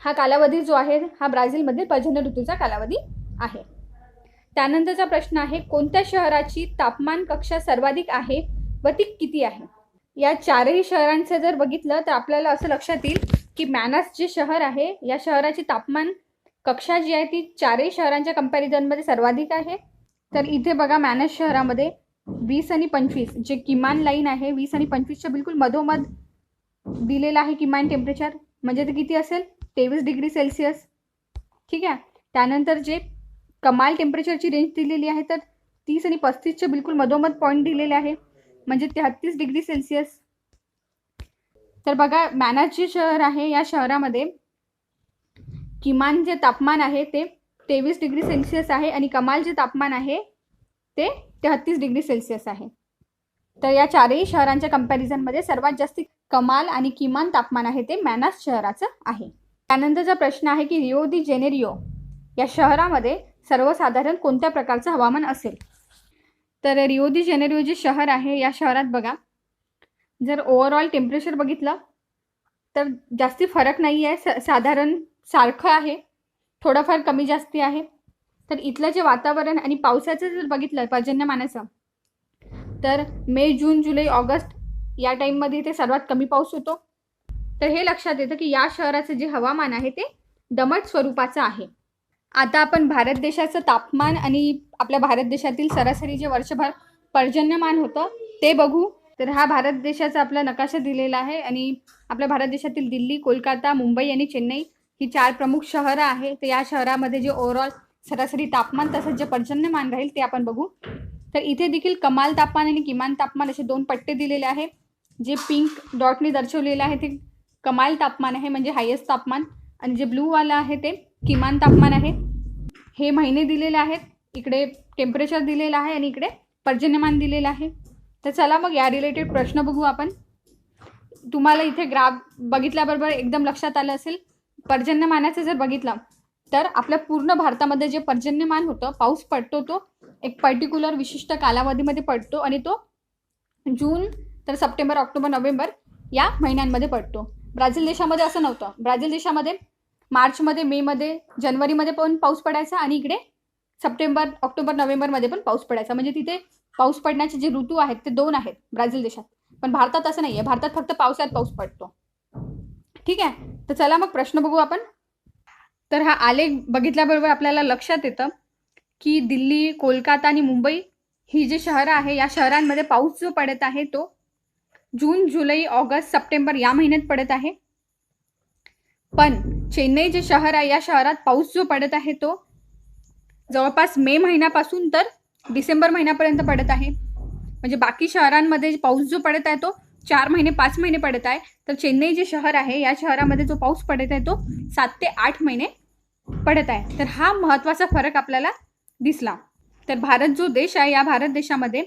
हा कालावधी जो आहे हा ब्राझीलमधील पर्जन्य ऋतूचा कालावधी आहे. त्यानंतरचा प्रश्न आहे कोणत्या शहराची तापमान कक्षा सर्वाधिक आहे व ती किती आहे? या चारही शहरांचं जर बघितलं तर आपल्याला असं लक्षात येईल की मॅनास जे शहर आहे या शहराची तापमान कक्षा जी आहे ती चारही शहरांच्या कंपॅरिझनमध्ये सर्वाधिक आहे. तर इथे बघा मॅनास शहरामध्ये 20 आणि 25 जे किमान लाईन आहे 20 आणि 25च्या बिलकुल मधोमध दिलेलं आहे किमान टेम्परेचर, म्हणजे ते किती असेल 23 डिग्री सेल्सिअस. ठीक आहे. त्यानंतर जे कमाल टेम्परेचरची रेंज दिलेली आहे तर 30 आणि 35च्या बिलकुल मधोमध पॉईंट दिलेले आहे म्हणजे 33 डिग्री सेल्सिअस. तर बघा मॅनास जे शहर आहे या शहरामध्ये किमान जे तापमान आहे ते 23 डिग्री सेल्सिअस आहे आणि कमाल जे तापमान आहे ते 33 डिग्री सेल्सिअस आहे. तर या चारही शहरांच्या कंपॅरिझनमध्ये सर्वात जास्त कमाल आणि किमान तापमान आहे ते मॅनास शहराचं आहे. त्यानंतरचा प्रश्न आहे की रिओ दी जेनेरिओ या शहरामध्ये सर्वसाधारण कोणत्या प्रकारचं हवामान असेल? तर रिओ दी जेनेरिओ जे शहर आहे या शहरात बघा जर ओव्हरऑल टेम्परेचर बघितलं तर जास्ती फरक नाही आहे, साधारण सारखं आहे, थोडंफार कमी जास्ती आहे. तर इथलं जे वातावरण आणि पावसाचं जर बघितलं पर्जन्यमानाचं तर मे, जून, जुलै, ऑगस्ट या टाईममध्ये ते सर्वात कमी पाऊस होतो. तर हे लक्षात येतं की या शहराचं जे हवामान आहे ते दमट स्वरूपाचं आहे. आता आपण भारत देशाचं तापमान आणि आपल्या भारत देशातील सरासरी जे वर्षभर पर्जन्यमान होतं ते बघू. तर हा भारत देशाचा आपला नकाशा दिलेला आहे आणि आपल्या भारत देशातील दिल्ली, कोलकाता, मुंबई आणि चेन्नई ही 4 प्रमुख शहरं आहे. तर या शहरामध्ये जे ओव्हरऑल सरासरी तापमान तसंच जे पर्जन्यमान राहील ते आपण बघू. तर इथे देखील कमाल तापमान आणि किमान तापमान असे 2 पट्टे दिलेले आहे. जे पिंक डॉटने दर्शवलेलं आहे ते कमाल तापमान आहे म्हणजे हायेस्ट तापमान आणि जे ब्लूवाला आहे ते किमान तापमान आहे. हे महिने दिलेले आहेत, इकडे टेम्परेचर दिलेलं आहे आणि इकडे पर्जन्यमान दिलेलं आहे. तर चला मग या रिलेटेड प्रश्न बघू आपण. तुम्हाला इथे ग्राफ बघितल्याबरोबर एकदम लक्षात आलं असेल पर्जन्यमानाचं जर बघितलं तर आपल्या पूर्ण भारतामध्ये जे पर्जन्यमान होतं पाऊस पडतो तो एक पर्टिक्युलर विशिष्ट कालावधीमध्ये पडतो आणि तो जून तर सप्टेंबर, ऑक्टोबर, नोव्हेंबर या महिन्यांमध्ये पडतो. ब्राझील देशामध्ये असं नव्हतं. ब्राझील देशामध्ये मार्चमध्ये, मेमध्ये, जानेवारीमध्ये पण पाऊस पडायचा आणि इकडे सप्टेंबर, ऑक्टोबर, नोव्हेंबरमध्ये पण पाऊस पडायचा. म्हणजे तिथे पाऊस पडण्याचे जे ऋतू आहेत ते 2 आहेत ब्राझील देशात. पण भारतात असं नाही आहे. भारतात फक्त पावसाळ्यात पाऊस पडतो. ठीक आहे. तर चला मग प्रश्न बघू आपण. तर हा आलेख बघितल्याबरोबर आपल्याला लक्षात येतं की दिल्ली, कोलकाता आणि मुंबई ही जी शहरं आहे या शहरांमध्ये पाऊस जो पडत आहे तो जून, जुलै, ऑगस्ट, सप्टेंबर या महिन्यात पडत आहे. पण चेन्नई जे शहर आहे या शहरात पाऊस जो पडत आहे तो जवळपास मे महिन्यापासून तर डिसेंबर महिन्यापर्यंत पडत आहे. म्हणजे बाकी शहरांमध्ये पाऊस जो पडत आहे तो 4 महिने 5 महिने पडत आहे. तर चेन्नई जे शहर आहे या शहरामध्ये जो पाऊस पडत आहे तो 7 ते 8 महिने पडत आहे. तर हा महत्त्वाचा फरक आपल्याला दिसला. तर भारत जो देश आहे या भारत देशामध्ये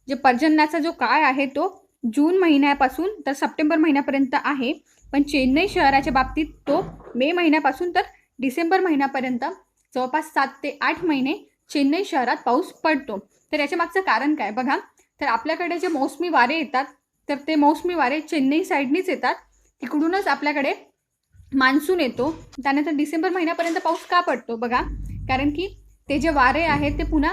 जे पर्जन्याचा जो काळ आहे तो जून महिन्यापासून तर सप्टेंबर महिन्यापर्यंत आहे. पण चेन्नई शहराच्या बाबतीत तो मे महिन्यापासून तर डिसेंबर महिन्यापर्यंत जवळपास 7 ते 8 महिने चेन्नई शहरात पाऊस पडतो. तर याच्या मागचं कारण काय बघा. तर आपल्याकडे जे मोसमी वारे येतात तर ते मोसमी वारे चेन्नई साईडनीच येतात, तिकडूनच आपल्याकडे मान्सून येतो. त्यानंतर डिसेंबर महिन्यापर्यंत पाऊस का पडतो बघा, कारण की ते जे वारे आहेत ते पुन्हा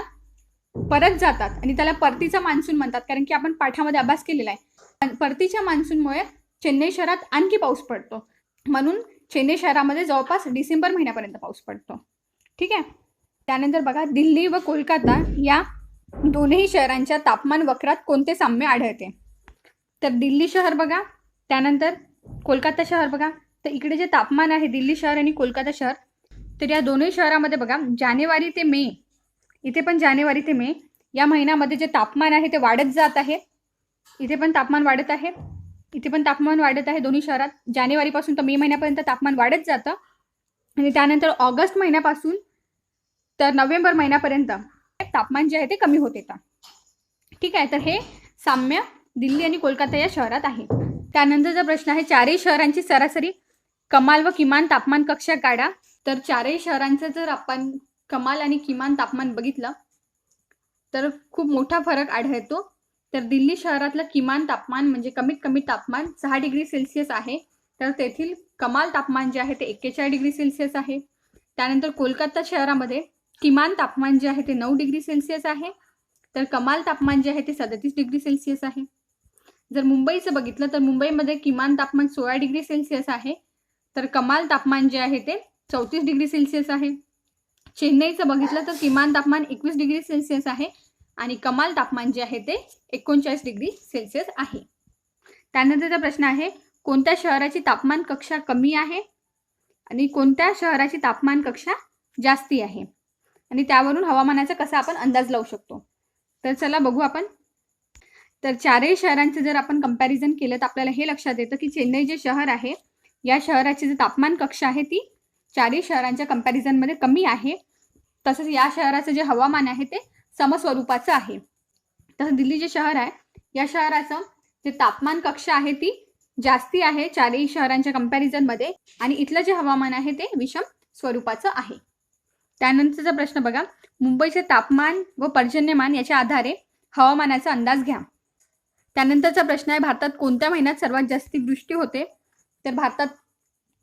परत जातात आणि त्याला परतीचा मान्सून म्हणतात. कारण की आपण पाठामध्ये अभ्यास केलेला आहे. परतीच्या मान्सूनमुळे चेन्नई शहरात आणखी पाऊस पडतो. म्हणून चेन्नई शहरामध्ये जवळपास डिसेंबर महिन्यापर्यंत पाऊस पडतो. ठीक आहे. त्यानंतर बघा दिल्ली व कोलकाता या दोन्ही शहरांच्या तापमान वक्रात कोणते साम्य आढळते? तर दिल्ली शहर बघा, त्यानंतर कोलकाता शहर बघा. तर इकडे जे तापमान आहे दिल्ली शहर आणि कोलकाता शहर तर या दोन्ही शहरामध्ये बघा जानेवारी ते मे, इथे पण जानेवारी ते मे या महिन्यामध्ये जे तापमान आहे ते वाढत जात आहे. इथे पण तापमान वाढत आहे, इथे पण तापमान वाढत आहे. दोन्ही शहरात जानेवारीपासून तर मे महिन्यापर्यंत तापमान वाढत जातं आणि त्यानंतर ऑगस्ट महिन्यापासून तर नोव्हेंबर महिन्यापर्यंत तापमान जे आहे ते कमी होत येतं. ठीक आहे, तर हे साम्य दिल्ली आणि कोलकाता या शहरात आहे. त्यानंतरचा प्रश्न आहे, चारही शहरांची सरासरी कमाल व किमान तापमान कक्षा काढा. तर चारही शहरांचं जर आपण कमाल आणि किमान तापमान बघितलं तर खूप मोठा फरक आढळतो. तर दिल्ली शहरातलं किमान तापमान म्हणजे कमीत कमी तापमान 6 डिग्री सेल्सिअस आहे. तर तेथील कमाल तापमान जे आहे ते 41 डिग्री सेल्सिअस आहे. त्यानंतर कोलकाता शहरामध्ये किमान तापमान जे आहे ते 9 डिग्री सेल्सिअस आहे. तर कमाल तापमान जे आहे ते 37 डिग्री सेल्सिअस आहे. जर मुंबईचं बघितलं तर मुंबईमध्ये किमान तापमान 16 डिग्री सेल्सिअस आहे. तर कमाल तापमान जे आहे ते 34 डिग्री सेल्सिअस आहे. चेन्नईचं बघितलं तर किमान तापमान 21 डिग्री सेल्सिअस आहे आणि कमाल तापमान जे आहे ते 39 डिग्री सेल्सिअस आहे. त्यानंतरचा प्रश्न आहे, कोणत्या शहराची तापमान कक्षा कमी आहे आणि कोणत्या शहराची तापमान कक्षा जास्ती आहे आणि त्यावरून हवामानाचा कसा आपण अंदाज लावू शकतो. तर चला बघू आपण. तर चारही शहरांचे जर आपण कंपॅरिझन केलं तर आपल्याला हे लक्षात येतं की चेन्नई जे शहर आहे या शहराची जी तापमान कक्षा आहे ती चारही शहरांच्या कंपॅरिझनमध्ये कमी आहे. तसंच या शहराचं जे हवामान आहे ते समस्वरूपाचं आहे. तसं दिल्ली जे शहर आहे या शहराचं जे तापमान कक्षा आहे ती जास्ती आहे चारही शहरांच्या कंपॅरिझनमध्ये आणि इथलं जे हवामान आहे ते विषम स्वरूपाचं आहे. त्यानंतरचा प्रश्न बघा, मुंबईचे तापमान व पर्जन्यमान याच्या आधारे हवामानाचा अंदाज घ्या. त्यानंतरचा प्रश्न आहे, भारतात कोणत्या महिन्यात सर्वात जास्ती वृष्टी होते. तर भारतात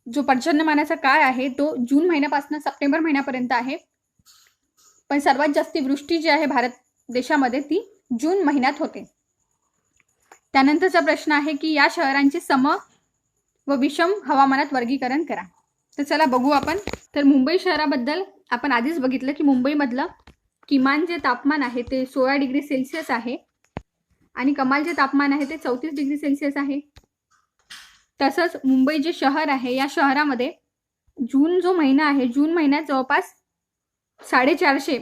जो पर्जन्यमानाचा काळ आहे तो जून महिन्यापासून सप्टेंबर महिन्यापर्यंत आहे, पण सर्वात जास्ती वृष्टी जी आहे भारत देशामध्ये ती जून महिन्यात होते. त्यानंतरचा प्रश्न आहे की या शहरांचे सम व विषम हवामानात वर्गीकरण करा. तर चला बघू आपण. तर मुंबई शहराबद्दल आपण आधीच बघितलं की मुंबईमधलं किमान जे तापमान आहे ते 16 डिग्री सेल्सिअस आहे आणि कमाल जे तापमान आहे ते 34 डिग्री सेल्सिअस आहे. तसंच मुंबई जे शहर आहे या शहरामध्ये जून जो महिना आहे जून महिन्यात जवळपास 450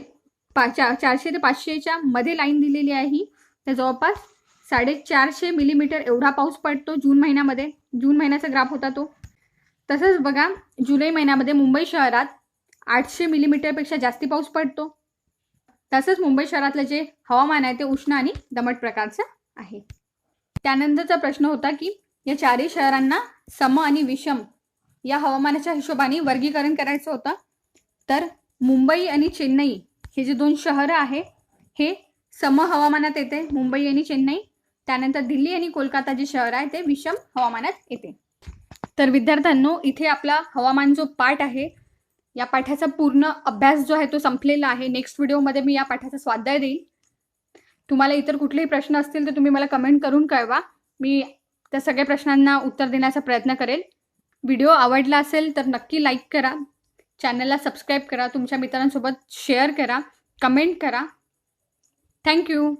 ते 500च्या मध्ये लाईन दिलेली आहे. तर जवळपास 450 मिलीमीटर एवढा पाऊस पडतो जून महिन्यामध्ये. जून महिन्याचा ग्राफ होता तो. तसंच बघा जुलै महिन्यामध्ये मुंबई शहरात 800 मिलीमीटरपेक्षा जास्ती पाऊस पडतो. तसंच मुंबई शहरातलं जे हवामान आहे ते उष्ण आणि दमट प्रकारचं आहे. त्यानंतरचा प्रश्न होता की या चारही शहरांना सम आणि विषम या हवामानाच्या हिशोबाने वर्गीकरण करायचं होतं. तर मुंबई आणि चेन्नई हे जे दोन शहरं आहे हे सम हवामानात येते, मुंबई आणि चेन्नई. त्यानंतर दिल्ली आणि कोलकाता जे शहर आहे ते विषम हवामानात येते. तर विद्यार्थ्यांनो, इथे आपला हवामान जो पाठ आहे या पाठाचा पूर्ण अभ्यास जो आहे तो संपलेला आहे. नेक्स्ट व्हिडिओमध्ये मी या पाठाचा स्वाध्याय देईल. तुम्हाला इतर कुठलेही प्रश्न असतील तर तुम्ही मला कमेंट करून कळवा. मी त्या सगळ्या प्रश्नांना उत्तर देण्याचा प्रयत्न करेल. व्हिडिओ आवडला असेल तर नक्की लाईक करा, चॅनलला सबस्क्राईब करा, तुमच्या मित्रांसोबत शेअर करा, कमेंट करा. थँक्यू.